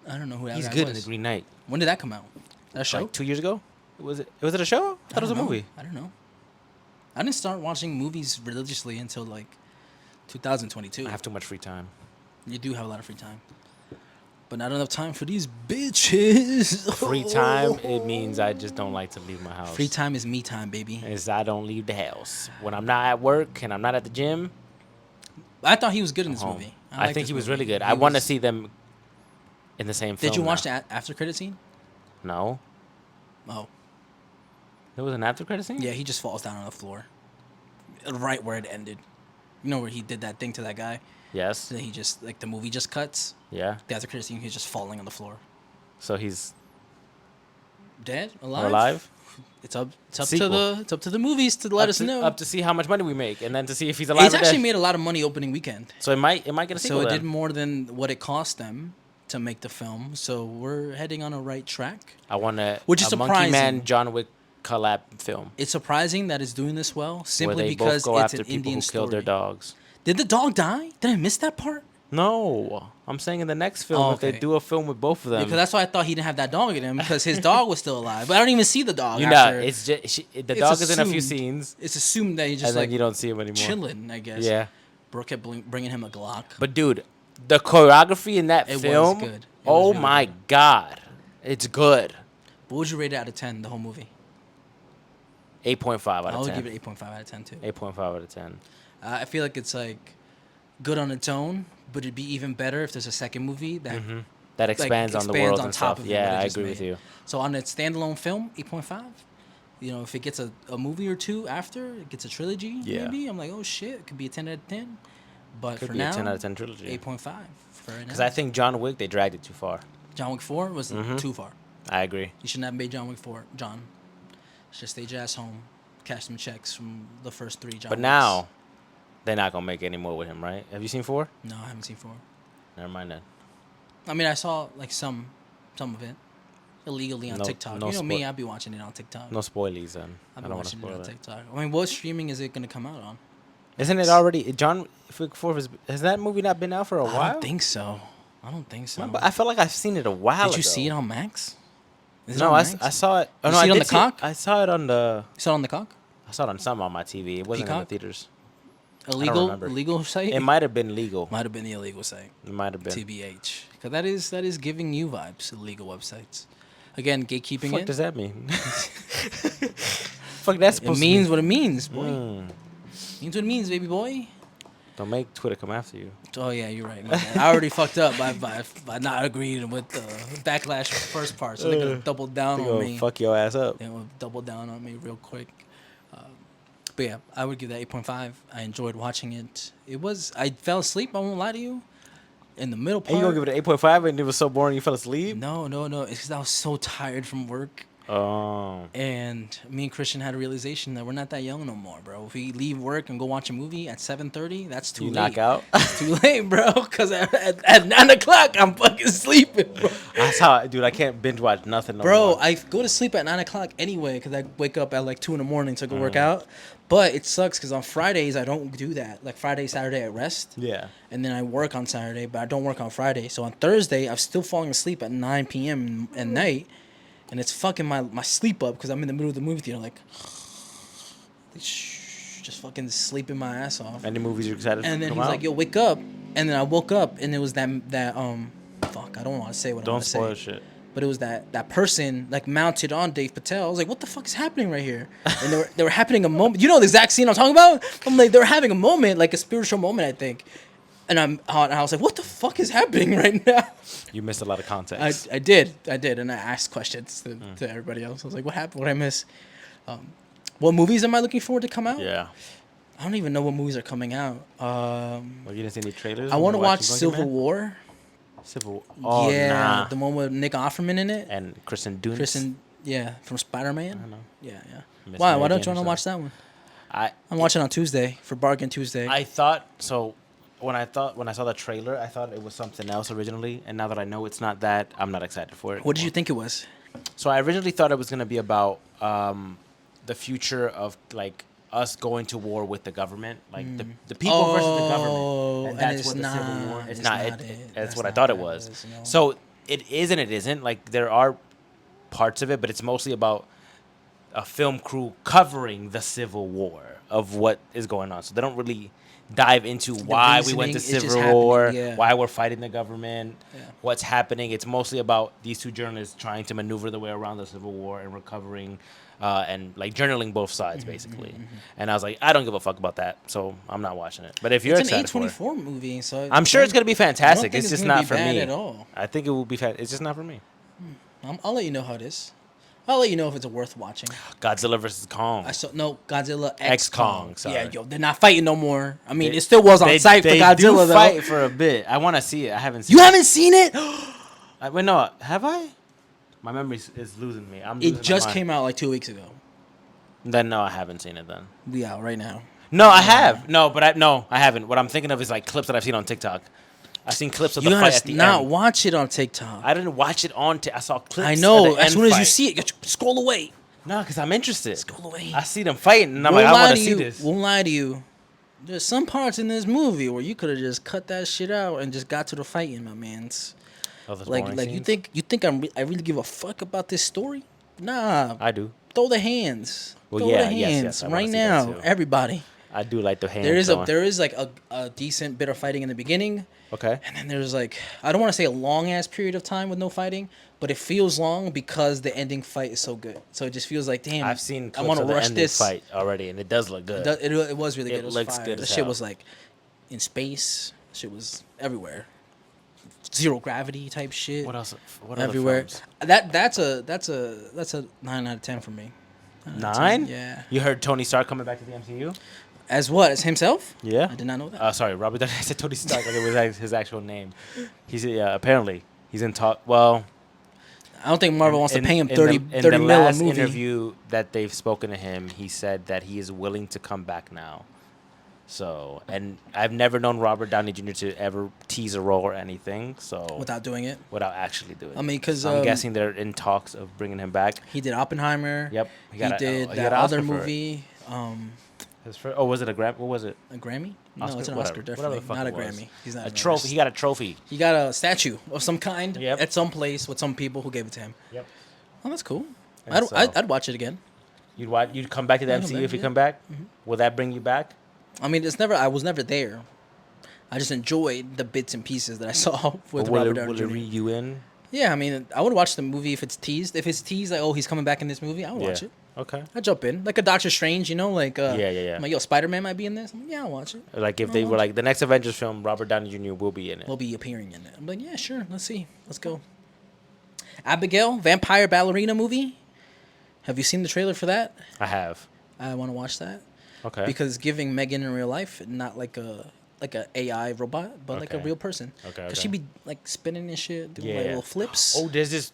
I don't know who that He's guy good was. in The Green Knight. When did that come out? That show? Like 2 years ago? Was it a show? I thought it was a movie. I don't know. I didn't start watching movies religiously until like 2022. I have too much free time. You do have a lot of free time. But not enough time for these bitches. Free time, it means I just don't like to leave my house. Free time is me time, baby. Is I don't leave the house. When I'm not at work and I'm not at the gym. I thought he was good in this home. movie. I think he was really good. I want to see them in the same film. Did you watch the after credit scene? No. Oh. There was an after credit scene? Yeah, he just falls down on the floor. Right where it ended. You know where he did that thing to that guy? Yes. Then he just, like, the movie just cuts. Yeah. The after credit scene, he's just falling on the floor. So he's dead? Alive? Alive? It's up to the movies to let us know. Up to see how much money we make, and then to see if he's alive. It's actually made a lot of money opening weekend. So it might get a sequel. So it then. did more than what it cost them to make the film. So we're heading on a right track. I want a Which is Monkey surprising. Man John Wick collab film. It's surprising that it's doing this well, Where simply they because both go it's after an people Indian who story. killed their dogs. Did the dog die? Did I miss that part? No, I'm saying in the next film, if they do a film with both of them. Because that's why I thought he didn't have that dog in him, because his dog was still alive. But I don't even see the dog. You know, it's just the dog is in a few scenes. It's assumed that he just and then you don't see him anymore. Chilling, I guess. Yeah. Brooke kept bringing him a Glock. But dude, the choreography in that film, was good. Oh my god, it's good. What would you rate it out of 10? The whole movie. 8.5 out of 10. I would give it 8.5 out of 10 too. 8.5 out of 10. I feel like it's like good on its own, but it'd be even better if there's a second movie that That expands on the world on and top stuff. of it, Yeah, what it I just agree with made. you. So on its standalone film, 8.5. You know, if it gets a movie or two after, it gets a trilogy, maybe. I'm like, oh shit, it could be a 10 out of 10. But Could for be now, a 10 out of 10 trilogy. 8.5 for right now. Because I think John Wick, they dragged it too far. John Wick 4 was too far. I agree. You shouldn't have made John Wick 4, John. Just stay your ass home, cash some checks from the first 3 John But Wicks. now, they're not going to make any more with him, right? Have you seen 4? No, I haven't seen 4. Never mind that. I mean, I saw like some of it illegally on TikTok. no You know me, spoil- I'll be watching it on TikTok. No spoilies then. I'll I be don't want to watching it spoil on it. TikTok. I mean, what streaming is it going to come out on? Isn't it already... John Wick 4, has that movie not been out for a while? I don't think so. But I feel like I've seen it a while ago. Did you see it on Max? Is it No, on I Max? saw it. Oh, You no, see I it on did the cock? I saw it on the... You saw it on the cock? I saw it on something on my TV. It wasn't in Peacock? the theaters. Illegal site? It might have been legal. Might have been the illegal site. It might have been. TBH. Because that is giving you vibes, illegal websites. Again, gatekeeping What it. does that mean? Fuck, that's It supposed means to what it means, boy. mean. Means what it means, baby boy. Don't make Twitter come after you. Oh yeah, you're right. My bad. I already fucked up by not agreeing with the backlash first part, so they're gonna double down They on gonna me. fuck your ass up. They will double down on me real quick. But yeah, I would give that 8.5. I enjoyed watching it. I fell asleep. I won't lie to you. In the middle part. And you gonna give it an 8.5 and it was so boring you fell asleep? No. It's because I was so tired from work. Oh. And me and Christian had a realization that we're not that young no more, bro. If we leave work and go watch a movie at 7:30, that's too late. Knock out? It's too late, bro. Because at 9 o'clock, I'm fucking sleeping, bro. That's how, dude, I can't binge watch nothing no Bro, more. I go to sleep at 9 o'clock anyway because I wake up at like 2 in the morning to go work out. But it sucks because on Fridays, I don't do that. Like Friday, Saturday, I rest. Yeah. And then I work on Saturday, but I don't work on Friday. So on Thursday, I'm still falling asleep at 9 p.m. at night. And it's fucking my sleep up because I'm in the middle of the movie theater, like, just fucking sleeping my ass off. Any movies you're excited And to then come he's out? like, yo, wake up. And then I woke up, and it was fuck, I don't want to say what I want to say. Don't spoil shit. But it was that person, like, mounted on Dave Patel. I was like, what the fuck is happening right here? And they were having a moment. You know the exact scene I'm talking about? I'm like, they were having a moment, like a spiritual moment, I think. And I was like, what the fuck is happening right now? You missed a lot of context. I did, and I asked questions to everybody else. I was like, "What happened? What did I miss? What movies am I looking forward to come out? Yeah. I don't even know what movies are coming out. Well, you didn't see any trailers? I want to watch Civil War. Civil War? Oh, yeah, nah. the one with Nick Offerman in it. And Kristen Dunst. From Spider-Man. I don't know. Yeah. Miss Why? Mary Why don't Jane you want or to watch that one? I'm watching on Tuesday for Bargain Tuesday. I thought so. When I saw the trailer, I thought it was something else originally, and now that I know it's not that, I'm not excited for it. What did you think it was? So I originally thought it was gonna be about the future of like us going to war with the government, like the people versus the government, and that's what the Civil War. It's not. That's what I thought it was. No. So it is and it isn't. Like there are parts of it, but it's mostly about a film crew covering the Civil War of what is going on. So they don't really dive into why we went to Civil War, why we're fighting the government, what's happening. It's mostly about these two journalists trying to maneuver their way around the Civil War and recovering and like journaling both sides, basically. And I was like, I don't give a fuck about that, so I'm not watching it. But if you're excited for it, it's an A24 movie, so I'm sure it's gonna be fantastic. I don't think It's just not for me at all. I think it will be it's just not for me. I'll let you know how it is. I'll let you know if it's worth watching. Godzilla versus Kong. Godzilla X Kong. Kong. Sorry. Yeah, yo, they're not fighting no more. I mean, it still was on site for Godzilla do though. fight for a bit. I want to see it. I haven't seen You it. haven't seen it? Wait, no, have I? My memory is losing me. It just came out like 2 weeks ago. Then no, I haven't seen it. Then We out right now. no, I have no, but I haven't. What I'm thinking of is like clips that I've seen on TikTok. I've seen clips of the fight at the not end. watch it on TikTok. I didn't watch it on. I saw clips. I know. Of the As end soon as you fight. see it, scroll away. No, because I'm interested. Scroll away. I see them fighting, and I'm like, I want to see this. Won't lie to you. There's some parts in this movie where you could have just cut that shit out and just got to the fighting, my mans. Oh, those Like boring you scenes? think I really give a fuck about this story? Nah. I do. Throw the hands. Well, Throw yeah, the yes, hands I wanna right see that now, too. everybody. I do like the hands. There is like a decent bit of fighting in the beginning, Okay. and then there's like, I don't want to say a long ass period of time with no fighting, but it feels long because the ending fight is so good. So it just feels like, damn, I've seen I clips want to of the rush ending this fight already, and it does look good. It was really good. It was looks fire. good The as shit hell. was like in space. Shit was everywhere. Zero gravity type shit. What else? What Everywhere. Other films? That's a 9 out of 10 for me. 9? Yeah. You heard Tony Stark coming back to the MCU? As what? As himself? Yeah. I did not know that. Sorry, Robert. I said Tony Stark. Like it was his actual name. He's apparently he's in talk. Well, I don't think Marvel wants to pay him in 30 the mil a last movie. interview that they've spoken to him, he said that he is willing to come back now. So, and I've never known Robert Downey Jr. to ever tease a role or anything. So Without doing it. without actually doing it. I mean, because So I'm guessing they're in talks of bringing him back. he did Oppenheimer. Yep. He did he that got an other Oscar for it. movie. His first, was it a Grammy? What was it? A Grammy? Oscar? No, it's an Whatever. Oscar, Whatever definitely. the fuck Not a it was. Grammy. He's not A an trophy. artist. He got a trophy. He got a statue of some kind Yep. at some place with some people who gave it to him. Yep. Oh, that's cool. And so- I'd watch it again. You'd come back to the Yeah, MCU man, if you yeah. come back? Will that bring you back? I mean, I was never there. I just enjoyed the bits and pieces that I saw with Or will Robert it, Downey will it Jr. read you in? Yeah, I mean, I would watch the movie if it's teased. If it's teased, like, oh, he's coming back in this movie, I would watch it. Okay. I jump in like a Doctor Strange, you know, like Yeah. I'm like, yo, Spider-Man might be in this. I'm like, yeah, I'll watch it. Like if they were like the next Avengers film, Robert Downey Jr. will be in it. Will be appearing in it. I'm like, yeah, sure. Let's see. Let's go. Abigail, vampire ballerina movie. Have you seen the trailer for that? I have. I want to watch that. Okay. Because giving Megan in real life, not like a AI robot, but like a Okay. real person. Okay, Because okay. she be like spinning and shit, doing like little flips. Oh, there's this.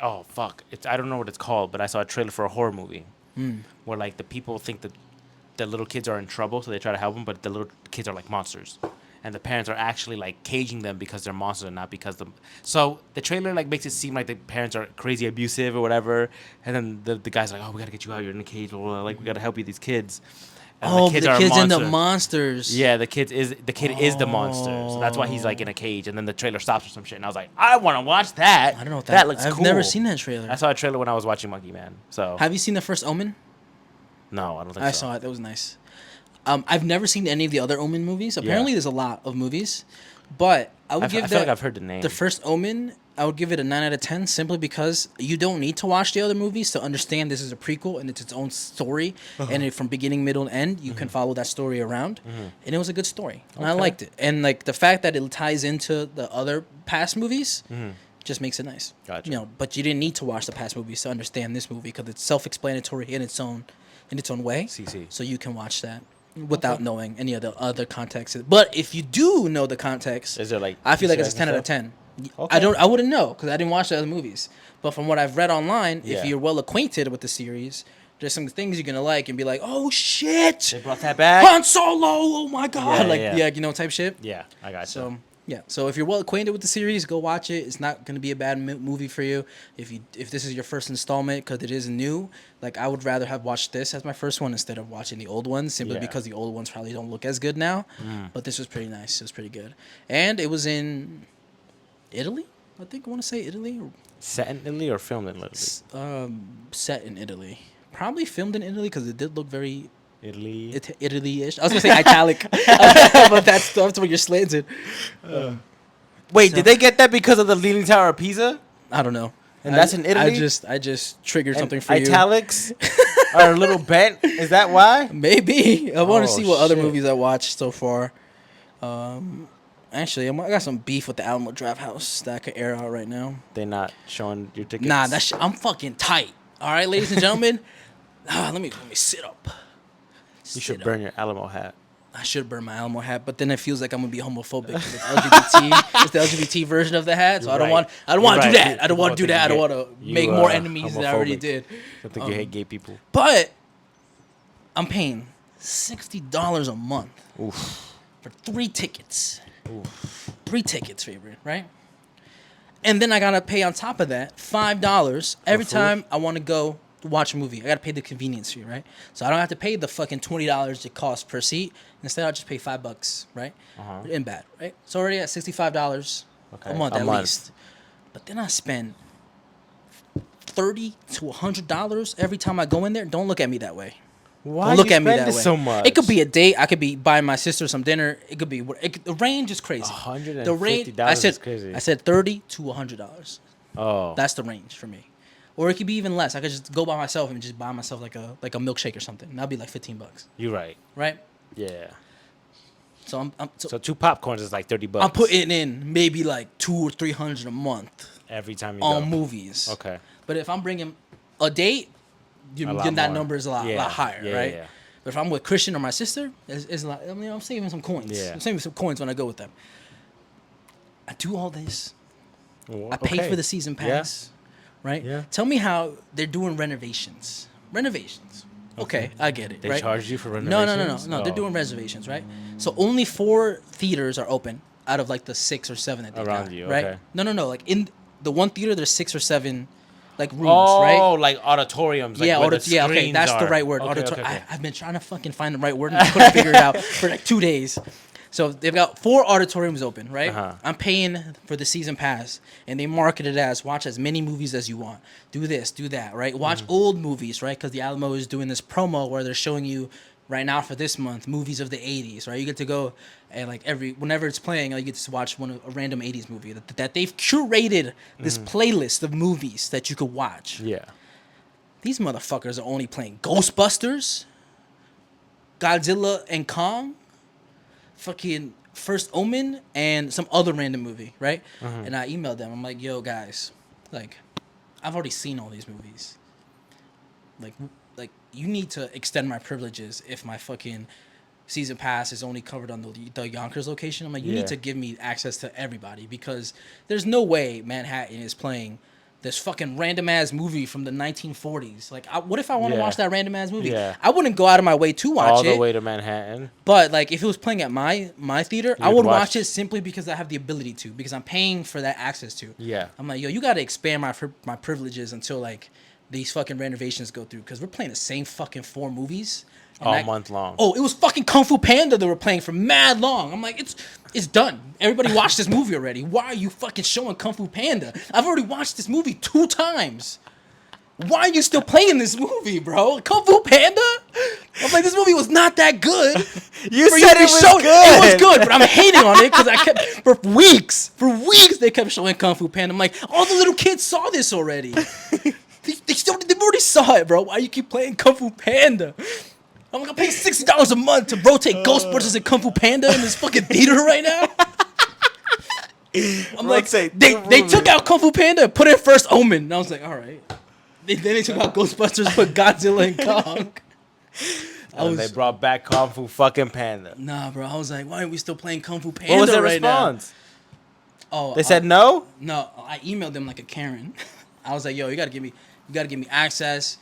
Oh fuck! I don't know what it's called, but I saw a trailer for a horror movie where like the people think that the little kids are in trouble, so they try to help them, but the little kids are like monsters, and the parents are actually like caging them because they're monsters and not because So the trailer like makes it seem like the parents are crazy abusive or whatever, and then the guy's like, oh, we gotta get you out. You're in a cage. Blah, blah, blah. Like we gotta help you. These kids. And Oh, the kids in the monster. monsters. Yeah, the kid is the monster, so that's why he's like in a cage. And then the trailer stops or some shit, and I was like, I want to watch that. I don't know what that looks I've cool. never seen that trailer. I saw a trailer when I was watching Monkey Man. So Have you seen the first Omen? no, I don't think I so. saw it. That was nice. I've never seen any of the other Omen movies. Apparently, there's a lot of movies, but I would give I that. feel like I've heard the name. The first Omen, I would give it a 9 out of 10 simply because you don't need to watch the other movies to understand this is a prequel and it's its own story. And from beginning, middle, and end, you can follow that story around. And it was a good story. And I liked it. And like the fact that it ties into the other past movies just makes it nice. Gotcha. You know, but you didn't need to watch the past movies to understand this movie because it's self-explanatory in its own way. CC. So you can watch that without knowing any of the other context. But if you do know the context, Is there like I feel like Easter it's a 10 eggs out and of 10. Okay. I wouldn't know because I didn't watch the other movies. But from what I've read online, Yeah. if you're well acquainted with the series, there's some things you're gonna like and be like, oh shit, They brought that back. Han Solo, oh my god, Yeah. you know, type shit. Yeah, I got So you. yeah, so if you're well acquainted with the series, go watch it. It's not gonna be a bad movie for you. If this is your first installment, because it is new, like I would rather have watched this as my first one instead of watching the old ones, simply Yeah. because the old ones probably don't look as good now. But this was pretty nice. It was pretty good, and it was in Italy. I think I want to say Italy, or Set in Italy or filmed in Italy? set in Italy. Probably filmed in Italy because it did look very Italy. Italy-ish. I was gonna say italic, but that's where you're slanted. Wait, did they get that because of the Leaning Tower of Pisa? I don't know. And that's in Italy? I just trigured And something for you. Italics are a little bent. Is that why? Maybe. I want to Oh, see what other shit. movies I watched so far. Actually, I got some beef with the Alamo Draft House that I could air out right now. They not showing your tickets. Nah, I'm fucking tight. All right, ladies and gentlemen. Let me sit up. You should burn your Alamo hat. I should burn my Alamo hat, but then it feels like I'm gonna be homophobic. 'Cause it's LGBT. It's the LGBT version of the hat, so You're I don't right. want to You're do right. that. I don't People want to do think that. I don't you want hate- to make you, more enemies than I already homophobic. did. I think you hate gay people. But I'm paying $60 a month for 3 tickets. 3 tickets, favorite, right? And then I gotta pay on top of that $5 every food? time I want to go watch a movie. I gotta pay the convenience fee, right? So I don't have to pay the fucking $20 it costs per seat. Instead, I'll just pay $5, right? In bad, right? So already at $65 a month at least. But then I spend $30 to $100 every time I go in there. Don't look at me that way. Why Don't look you at me spend that this way. so much? It could be a date. I could be buying my sister some dinner. It could be the range is crazy. The range. $150 is crazy. I said $30 to $100. Oh, That's the range for me. Or it could be even less. I could just go by myself and just buy myself like a milkshake or something. That'd be like $15, you're right. right? Yeah. So So 2 popcorns is like $30. I'm putting in maybe like $200 or $300 a month every time you on go. movies. Okay. But if I'm bringing a date, lot that more. number is a lot higher, Yeah, right? yeah. But if I'm with Christian or my sister, it's a lot. I mean, I'm saving some coins. Yeah. I'm saving some coins when I go with them. I do all this. Well, I pay okay. for the season pass, right? Yeah. Tell me how they're doing renovations. Okay, I get it. They right? charge you for No. renovations? They're Oh. doing reservations, right? So only 4 theaters are open out of like the 6 or 7 that they Around got, you, right? okay. No. Like in the one theater, there's 6 or 7 like rooms, Oh, right? like auditoriums. Like Yeah, where the okay, screens that's the are. right word. Okay, Auditor- okay. I've been trying to fucking find the right word and I couldn't figure it out for like 2 days. So they've got 4 auditoriums open, right? Uh-huh. I'm paying for the season pass, and they market it as watch as many movies as you want. Do this, do that, right? Watch old movies, right? Because the Alamo is doing this promo where they're showing you right now for this month movies of the 80s, right? You get to go and like whenever it's playing, you get to watch a random 80s movie that they've curated this playlist of movies that you could watch. Yeah. these motherfuckers are only playing Ghostbusters, Godzilla and Kong, fucking First Omen, and some other random movie, right? And I emailed them. I'm like, yo, guys, like, I've already seen all these movies. Like you need to extend my privileges if my fucking season pass is only covered on the Yonkers location. I'm like, you need to give me access to everybody, because there's no way Manhattan is playing this fucking random ass movie from the 1940s. Like, what if I want to watch that random ass movie? Yeah. I wouldn't go out of my way to watch it. All the way to Manhattan. But like, if it was playing at my theater, I would watch it simply because I have the ability to, because I'm paying for that access to. Yeah. I'm like, yo, you got to expand my privileges until like these fucking renovations go through, because we're playing the same fucking 4 movies all month long. Oh, it was fucking Kung Fu Panda they were playing for mad long. I'm like, it's done. Everybody watched this movie already. Why are you fucking showing Kung Fu Panda? I've already watched this movie 2 times. Why are you still playing this movie, bro? Kung Fu Panda? I'm like, this movie was not that good. You said it was good. It was good, but I'm hating on it because I kept for weeks they kept showing Kung Fu Panda. I'm like, all the little kids saw this already. They've already saw it, bro. Why you keep playing Kung Fu Panda? I'm gonna pay $60 a month to rotate Ghostbusters and Kung Fu Panda in this fucking theater right now. I'm like, they took out Kung Fu Panda and put in First Omen. And I was like, all right. Then they took out Ghostbusters, put Godzilla and Kong. They brought back Kung Fu fucking Panda. Nah, bro. I was like, why are we still playing Kung Fu Panda what was their right response? Now? Oh, they said no? No, I emailed them like a Karen. I was like, yo, you gotta give me access.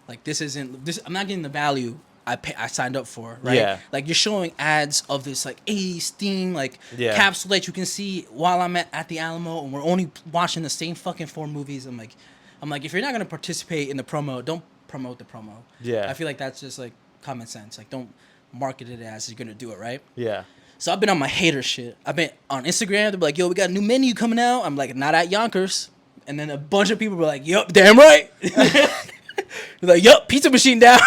Like, I'm not getting the value I signed up for, right? Yeah. Like, you're showing ads of this like 80s theme capsule that you can see while I'm at the Alamo, and we're only watching the same fucking 4 movies. I'm like, if you're not gonna participate in the promo, don't promote the promo. Yeah. I feel like that's just like common sense. Like, don't market it as you're gonna do it, right? Yeah. So I've been on my hater shit. I've been on Instagram. They're like, yo, we got a new menu coming out. I'm like, not at Yonkers. And then a bunch of people were like, yup, damn right. They're like, yup, pizza machine down.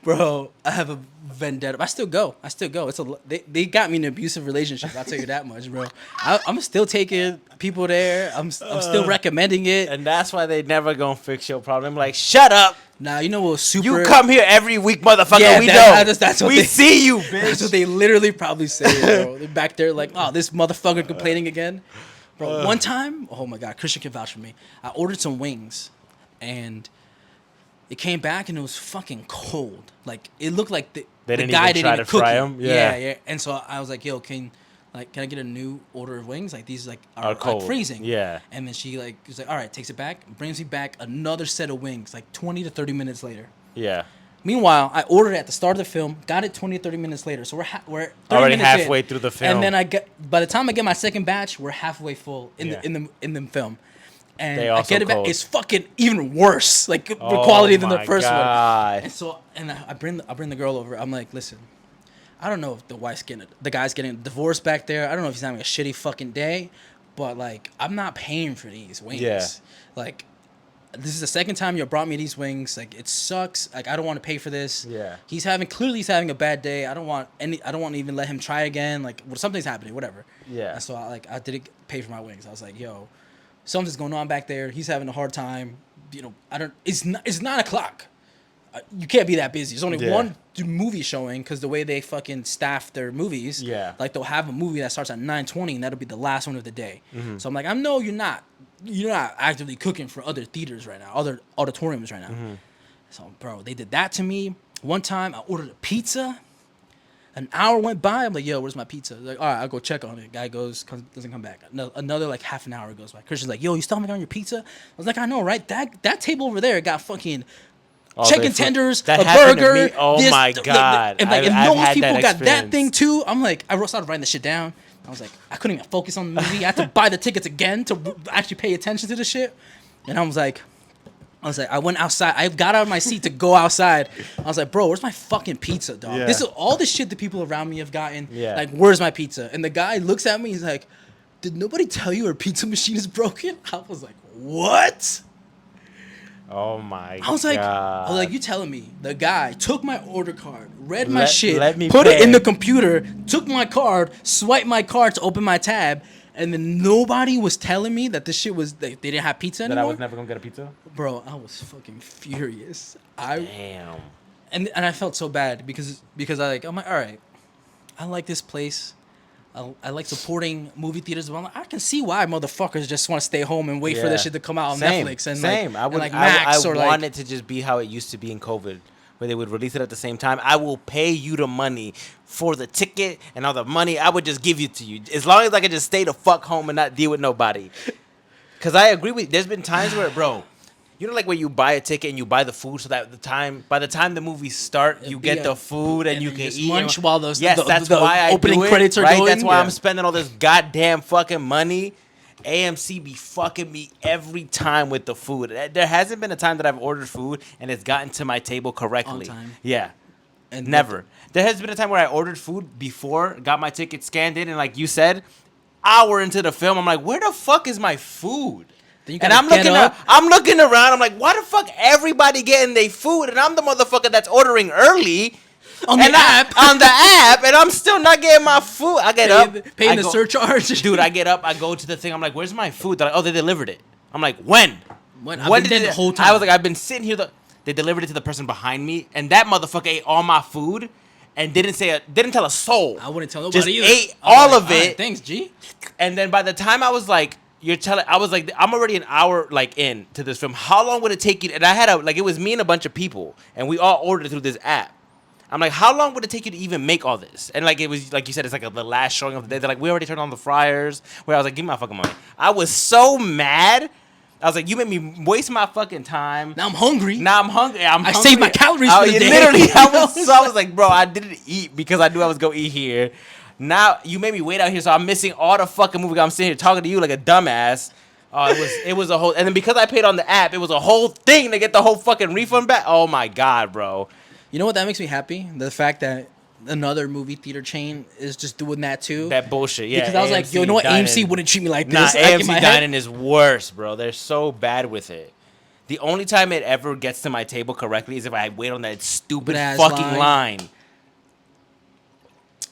Bro, I have a vendetta. I still go. They got me in an abusive relationship. I'll tell you that much, bro. I'm still taking people there. I'm still recommending it. And that's why they never gonna fix your problem. Like, shut up. Nah, you know what? You come here every week, motherfucker. Yeah, we know. That's what we see you, bitch. That's what they literally probably say, bro. They're back there like, oh, this motherfucker complaining again. Bro, one time, oh my God, Christian can vouch for me. I ordered some wings, and it came back and it was fucking cold. Like, it looked like the guy didn't even cook them. Yeah. And so I was like, yo, can I get a new order of wings? Like, these are cold, like, freezing. Yeah. And then she was like, all right, takes it back, brings me back another set of wings, like 20 to 30 minutes later. Yeah. Meanwhile, I ordered it at the start of the film, got it 20 to 30 minutes later. So we're 30 already minutes halfway in, through the film. And then by the time I get my second batch, we're halfway full in the film. And I get it back, it's fucking even worse, like the quality than the first one. And so I bring the girl over. I'm like, listen, I don't know if the guy's getting a divorce back there. I don't know if he's having a shitty fucking day, but like, I'm not paying for these wings. Yeah. Like, this is the second time you brought me these wings. Like, it sucks. Like, I don't want to pay for this. Yeah. He's having a bad day. I don't want to even let him try again. Like, something's happening, whatever. Yeah. And so I didn't pay for my wings. I was like, yo, something's going on back there. He's having a hard time. You know, it's 9:00. You can't be that busy. There's only one movie showing, because the way they fucking staff their movies. Yeah. Like, they'll have a movie that starts at 9:20 and that'll be the last one of the day. Mm-hmm. So I'm like, I know you're not actively cooking for other theaters right now, other auditoriums right now. Mm-hmm. So, bro, they did that to me. One time, I ordered a pizza. An hour went by. I'm like, yo, where's my pizza? They're like, all right, I'll go check on it. Guy doesn't come back. Another like half an hour goes by. Christian's like, yo, you still haven't got on your pizza? I was like, I know, right? That table over there got fucking chicken tenders, a burger. Oh my God. And like, most people got that thing too. I'm like, I started writing the shit down. I was like, I couldn't even focus on the movie. I had to buy the tickets again to actually pay attention to the shit. And I was like, I went outside. I got out of my seat to go outside. I was like, bro, where's my fucking pizza, dog? Yeah. This is all the shit the people around me have gotten. Yeah. Like, where's my pizza? And the guy looks at me. He's like, did nobody tell you our pizza machine is broken? I was like, what? Oh my God. I was like, you telling me the guy took my order card, read my shit, let me put pay. it in the computer, took my card, swiped my card to open my tab, And then nobody was telling me that this shit was they didn't have pizza anymore. That I was never gonna get a pizza. Bro, I was fucking furious. Damn. And I felt so bad because I'm like, all right, I like this place. I like supporting movie theaters. But I'm like, I can see why motherfuckers just want to stay home and wait for this shit to come out on Netflix and same. Like, I would. and like Max I or want like, it to just be how it used to be in COVID, where they would release it at the same time. I will pay you the money for the ticket and all the money. I would just give it to you as long as I could just stay the fuck home and not deal with nobody. Cause I agree with. There's been times where, bro. You know, like where you buy a ticket and you buy the food, so that by the time the movies start, you get the food and you can eat. Munch while those that's the why I opening do it, credits are right? going. That's why I'm spending all this goddamn fucking money. AMC be fucking me every time with the food. There hasn't been a time that I've ordered food and it's gotten to my table correctly. On time. Yeah, And never. There has been a time where I ordered food before, got my ticket scanned in, and like you said, hour into the film, I'm like, where the fuck is my food? And I'm looking around. I'm like, why the fuck everybody getting their food, and I'm the motherfucker that's ordering early on the app, and I'm still not getting my food. I get up, paying the surcharge, dude. I get up, I go to the thing. I'm like, where's my food? They're like, oh, they delivered it. I'm like, when? When did the whole time? I was like, I've been sitting here. They delivered it to the person behind me, and that motherfucker ate all my food and didn't tell a soul. I wouldn't tell nobody just either. Ate all of it. Right, thanks, G. And then by the time I was like, I was like, I'm already an hour like in to this film. How long would it take you? And I had it was me and a bunch of people, and we all ordered through this app. I'm like, how long would it take you to even make all this? And like it was like you said, it's like the last showing of the day. They're like, we already turned on the fryers. Where I was like, give me my fucking money. I was so mad. I was like, you made me waste my fucking time. Now I'm hungry. I saved my calories for the day. Literally, I was like, bro, I didn't eat because I knew I was gonna eat here. Now you made me wait out here, so I'm missing all the fucking movie. I'm sitting here talking to you like a dumbass. It was a whole, and then because I paid on the app, it was a whole thing to get the whole fucking refund back. Oh my god, bro! You know what? That makes me happy. The fact that another movie theater chain is just doing that too. That bullshit, yeah. Because I was like, yo, you know what? AMC wouldn't treat me like this. Nah, AMC dining is worse, bro. They're so bad with it. The only time it ever gets to my table correctly is if I wait on that stupid fucking line.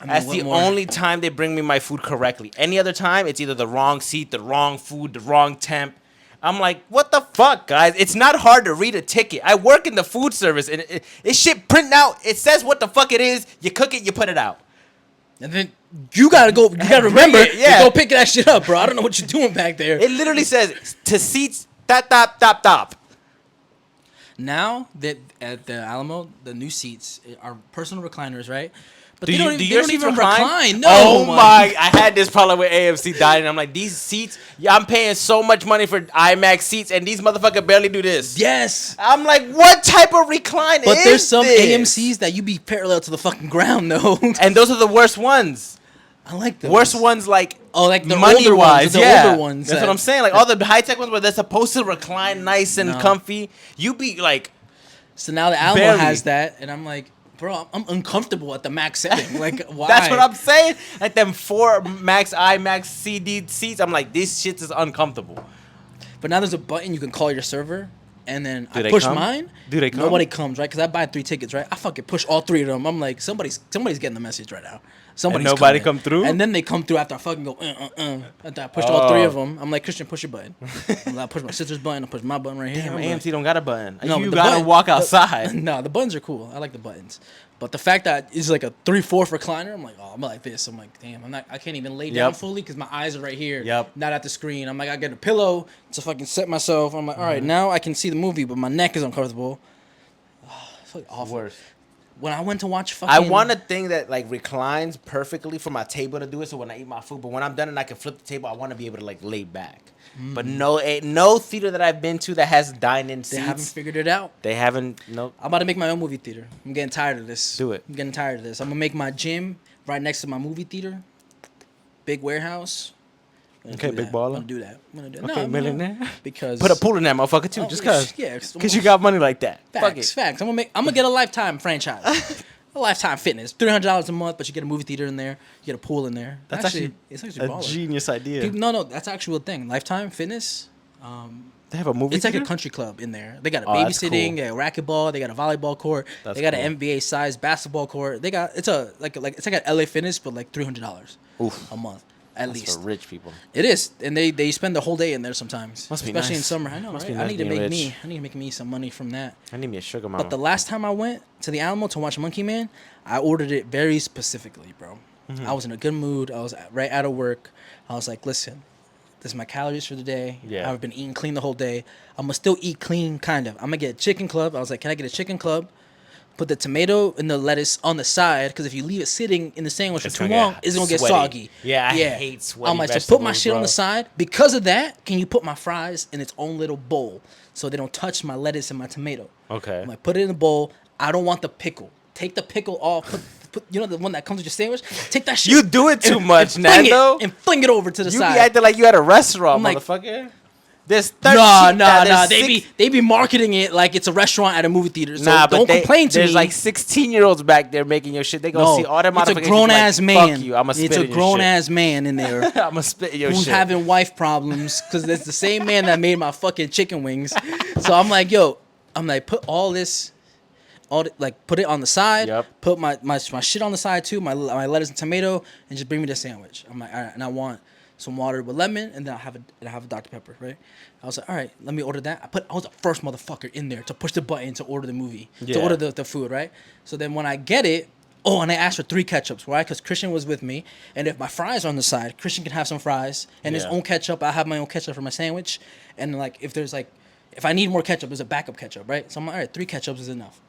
That's the only time they bring me my food correctly. Any other time, it's either the wrong seat, the wrong food, the wrong temp. I'm like, what the fuck, guys? It's not hard to read a ticket. I work in the food service, and it shit print out. It says what the fuck it is. You cook it, you put it out. And then you gotta go. You gotta remember to go pick that shit up, bro. I don't know what you're doing back there. It literally says to seats. Top. Now that at the Alamo, the new seats are personal recliners, right? But do they don't even recline? recline. No. Oh my! I had this problem with AMC dining. I'm like, these seats. I'm paying so much money for IMAX seats, and these motherfuckers barely do this. Yes. I'm like, what type of recline is this? But there's some AMCs that you be parallel to the fucking ground, though. And those are the worst ones. I like those. Worst ones, like like the money older wise, ones, the older ones. That's what I'm saying. Like all the high tech ones where they're supposed to recline nice and comfy. You be like. So now the Alamo has that, and I'm like, bro, I'm uncomfortable at the max setting. Like, why? That's what I'm saying. Like them 4 max IMAX CD seats. I'm like, this shit is uncomfortable. But now there's a button you can call your server, and then I push mine. Do they come? Nobody comes, right? Because I buy 3 tickets, right? I fucking push all 3 of them. I'm like, somebody's getting the message right now. Nobody come through? And then they come through after I fucking go, After I pushed all 3 of them. I'm like, Christian, push your button. I push my sister's button. I push my button right here. Damn, AMC don't got a button. No, you gotta walk outside. No, the buttons are cool. I like the buttons. But the fact that it's like a 3/4 recliner, I'm like, I'm like this. I'm like, damn, I can't even lay down fully because my eyes are right here, not at the screen. I'm like, I get a pillow to fucking set myself. I'm like, all right, now I can see the movie, but my neck is uncomfortable. It's like awful. Worse. When I went to watch fucking... I want a thing that like reclines perfectly for my table to do it, so when I eat my food, but when I'm done and I can flip the table, I want to be able to like lay back. But no theater that I've been to that has dine-in seats. They haven't figured it out. They haven't. Nope. I'm about to make my own movie theater. I'm getting tired of this. Do it. I'm getting tired of this. I'm gonna make my gym right next to my movie theater. Big warehouse. Okay, big baller. I'm gonna do that. Okay, millionaire. Because put a pool in that motherfucker too, just cause. Yeah, cause you got money like that. Facts. I'm gonna get a lifetime franchise. A Lifetime Fitness, $300 a month, but you get a movie theater in there, you get a pool in there. It's actually a baller. Genius idea. No, that's actually a thing. Lifetime Fitness. They have a movie. It's theater? like a country club in there. They got a babysitting, they got a racquetball, they got a volleyball court, they got an NBA-sized basketball court. They got it's like an LA Fitness, but like $300 a month. at That's least. for rich people. It is, and they spend the whole day in there sometimes, Must be especially in nice. summer. I know, Must right? be I nice need to being make rich. I need to make me some money from that. I need me a sugar mama. But the last time I went to the Alamo to watch Monkey Man, I ordered it very specifically, bro. I was in a good mood. I was right out of work. I was like, listen, this is my calories for the day. Yeah. I've been eating clean the whole day. I'm going to still eat clean, kind of. I'm going to get a chicken club. I was like, can I get a chicken club? Put the tomato and the lettuce on the side, because if you leave it sitting in the sandwich for too long, it's going to get sweaty. soggy. Yeah, I hate sweaty I'm like, so vegetables, put my shit bro. on the side. Because of that, can you put my fries in its own little bowl so they don't touch my lettuce and my tomato? Okay. I'm like, put it in the bowl. I don't want the pickle. Take the pickle off. Put you know the one that comes with your sandwich? Take that shit. You do it too much, and fling Nando. it, and fling it over to the You side. be acting like you at a restaurant, I'm like, motherfucker. There's 13. Nah. They be marketing it like it's a restaurant at a movie theater. So don't complain to me. There's like 16-year-olds back there making your shit. They gonna see all that it's a modifications. grown ass man. Fuck you. I'ma spit It's a in your grown shit. ass man in there. I'ma spit in your who's shit. having wife problems, because it's the same man that made my fucking chicken wings. So I'm like, yo, put all this, put it on the side. Yep. Put my shit on the side too, my lettuce and tomato, and just bring me the sandwich. I'm like, all right, and I want some water with lemon, and then I'll have a Dr. Pepper, right? I was like, all right, let me order that. I was the first motherfucker in there to push the button to order the movie, to order the food, right? So then when I get it, and I asked for 3 ketchups, right? Because Christian was with me, and if my fries are on the side, Christian can have some fries and his own ketchup. I have my own ketchup for my sandwich, and if I need more ketchup, there's a backup ketchup, right? So I'm like, all right, 3 ketchups is enough.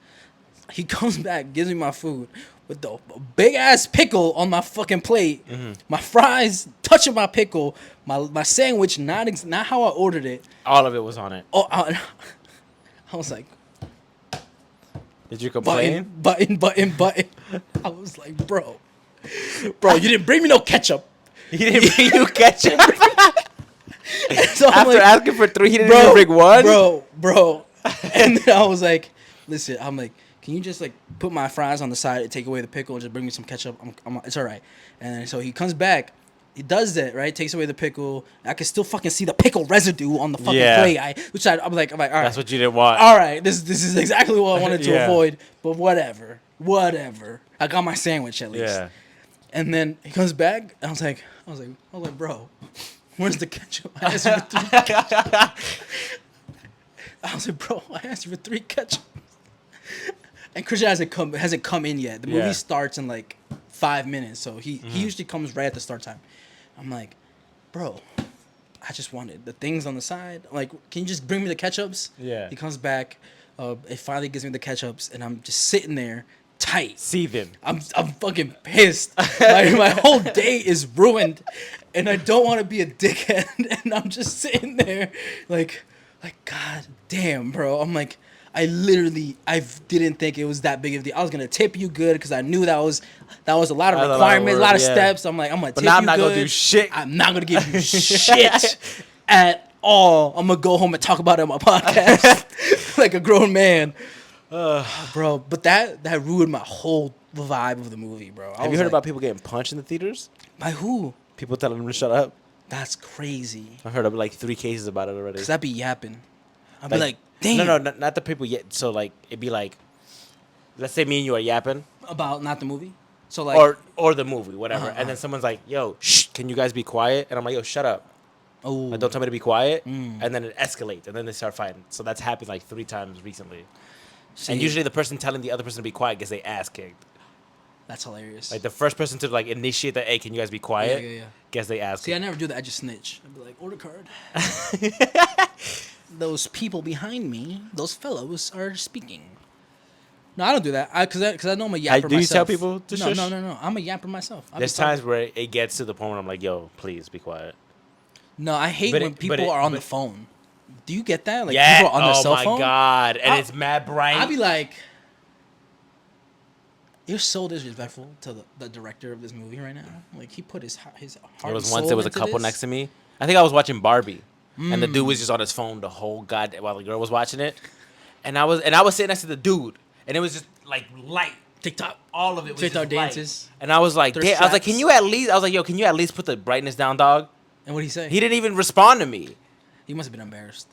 He comes back, gives me my food with the big ass pickle on my fucking plate. Mm-hmm. My fries touching my pickle. My sandwich not how I ordered it. All of it was on it. Oh, I was like, Did you complain? button. I was like, bro, you didn't bring me no ketchup. He didn't bring you ketchup. So After asking for 3, he didn't even bring 1. Bro. And then I was like, listen, I'm like, can you just put my fries on the side and take away the pickle and just bring me some ketchup? It's all right. And then, so he comes back. He does that, right? Takes away the pickle. I can still fucking see the pickle residue on the fucking plate. I'm like, all right. That's what you didn't want. All right, this is exactly what I wanted to avoid. But whatever. I got my sandwich at least. Yeah. And then he comes back. And I was like, bro, where's the ketchup? I asked you for 3 ketchup. I was like, bro, I asked you for 3 ketchup. And Christian hasn't come in yet. The movie starts in 5 minutes, so he usually comes right at the start time. I'm like, bro, I just wanted the things on the side. I'm like, can you just bring me the ketchups? Yeah. He comes back. It finally gives me the ketchups, and I'm just sitting there tight. Seething. I'm fucking pissed. My whole day is ruined, and I don't want to be a dickhead. And I'm just sitting there like, God damn, bro. I'm like, I didn't think it was that big of a deal. I was gonna tip you good because I knew that was a lot of requirements, a lot of steps. I'm like, I'm gonna tip you good. But now I'm not gonna do shit. I'm not gonna give you shit at all. I'm gonna go home and talk about it on my podcast like a grown man, bro. But that ruined my whole vibe of the movie, bro. Have you heard about people getting punched in the theaters? By who? People telling them to shut up. That's crazy. I heard of 3 cases about it already. Cause I'd be yapping. I'd be like, damn. No, not the people yet. So it'd be let's say me and you are yapping about not the movie. So or the movie, whatever. And then someone's like, yo, shh, can you guys be quiet? And I'm like, yo, shut up. Oh. Don't tell me to be quiet. And then it escalates, and then they start fighting. So that's happened 3 times recently. See, and usually the person telling the other person to be quiet gets their ass kicked. That's hilarious. The first person to initiate that, hey, can you guys be quiet? Yeah. Gets their ass kicked. See, I never do that. I just snitch. I'd be like, order card. Those people behind me, those fellows are speaking. No, I don't do that. Because I know I'm a yapper myself. Do you tell people to shush? No. I'm a yapper myself. There's times where it gets to the point where I'm like, yo, please be quiet. No, I hate when people are on the phone. Do you get that? Yeah. People are on their cell phone? Oh, my God. And it's mad bright. I'd be like, you're so disrespectful to the director of this movie right now. He put his heart and soul There was once there was a couple next to me. I think I was watching Barbie. And the dude was just on his phone the whole goddamn while the girl was watching it. And I was sitting next to the dude. And it was just light. TikTok. All of it was TikTok just light. dances. And I was like, damn. I was like, can you at least put the brightness down, dog? And what did he say? He didn't even respond to me. He must have been embarrassed.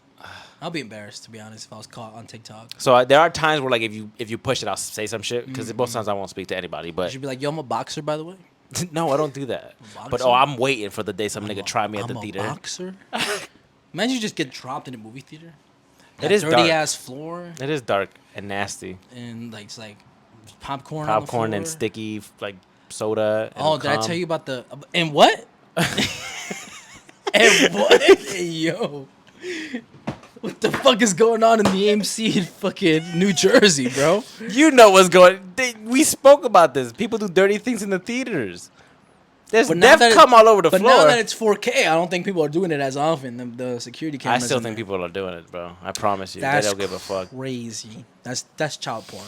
I'll be embarrassed, to be honest, if I was caught on TikTok. So there are times where if you push it, I'll say some shit. Because most times I won't speak to anybody. But you should be like, yo, I'm a boxer, by the way. No, I don't do that. But boxer? I'm waiting for the day some nigga try me at the I'm theater. a boxer. Imagine you just get dropped in a movie theater. It is dirty dark. ass floor It is dark and nasty. and like it's like popcorn. Popcorn on the and floor. sticky like soda. And Oh, did I cum. tell you about the and what? And what? Hey, yo, what the fuck is going on in the AMC in fucking New Jersey, bro? You know what's going. We spoke about this. People do dirty things in the theaters. There's But now death that come all over the But floor. now that it's 4K, I don't think people are doing it as often. The security I cameras. still in think there. people are doing it, bro. I promise you. That's They don't give a fuck. crazy. That's child porn.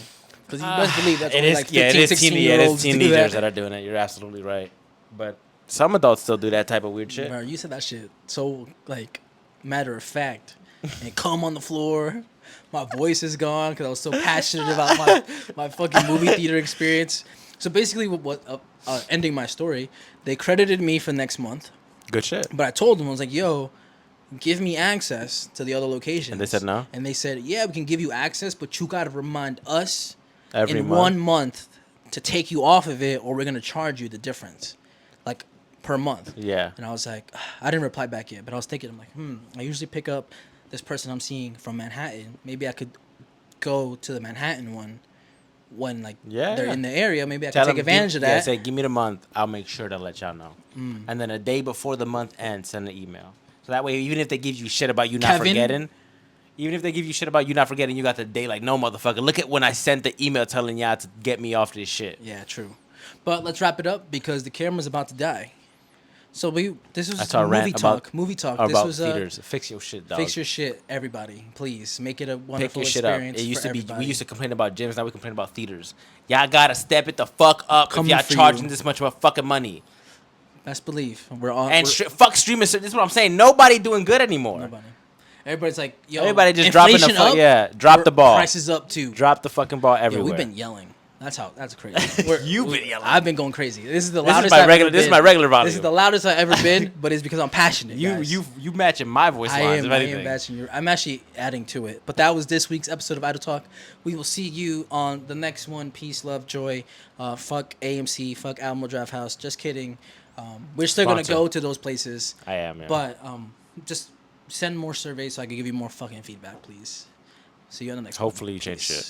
Because you best believe that's It only is, like 15, it is 16-year-olds do teenagers that. that are doing it. You're absolutely right. But some adults still do that type of weird shit. Bro, you said that shit so like matter of fact, and cum on the floor. My voice is gone because I was so passionate about my fucking movie theater experience. So basically, ending my story, they credited me for next month, Good shit. but I told them I was like, "Yo, give me access to the other locations." And they said no? And they said, "Yeah, we can give you access, but you gotta remind us Every in month? 1 month to take you off of it, or we're gonna charge you the difference, like per month." Yeah. And I was like, I didn't reply back yet, but I was thinking, I'm like, I usually pick up this person I'm seeing from Manhattan. Maybe I could go to the Manhattan one when like they're in the area. Maybe I could take advantage of that. Yeah, say, give me the month. I'll make sure to let y'all know. And then a day before the month ends, send an email. So that way, even if they give you shit about you not forgetting, you got the day like, no, motherfucker, look at when I sent the email telling y'all to get me off this shit. Yeah, true. But let's wrap it up because the camera's about to die. So this was That's our movie rant talk. about This was theaters. Fix your shit, dog. fix your shit, everybody. Please make it a Pick wonderful your shit up. experience. It used for to be everybody. we used to complain about gyms, now we complain about theaters. Y'all gotta step it the fuck up Coming if y'all for charging you. this much of a fucking money. Best believe we're on. And fuck streaming. This is what I'm saying. Nobody doing good anymore. Nobody. Everybody's like, yo, Everybody just dropping the inflation up, drop the ball. Prices up too. Drop the fucking ball Yo, everywhere. we've been yelling. That's crazy. You've been yelling. I've been going crazy. This is the This is loudest my I've regular- ever this is been. my regular volume. This is the loudest I've ever been, but it's because I'm passionate. guys. You matching my voice lines, if I anything. am matching I'm actually adding to it. But that was this week's episode of Idle Talk. We will see you on the next one. Peace, love, joy. Fuck AMC. Fuck Alamo Draft House. Just kidding. We're still gonna Sponsor. go to those places. I am, yeah. But just send more surveys so I can give you more fucking feedback, please. See you on the next one. Hopefully you change Peace. shit.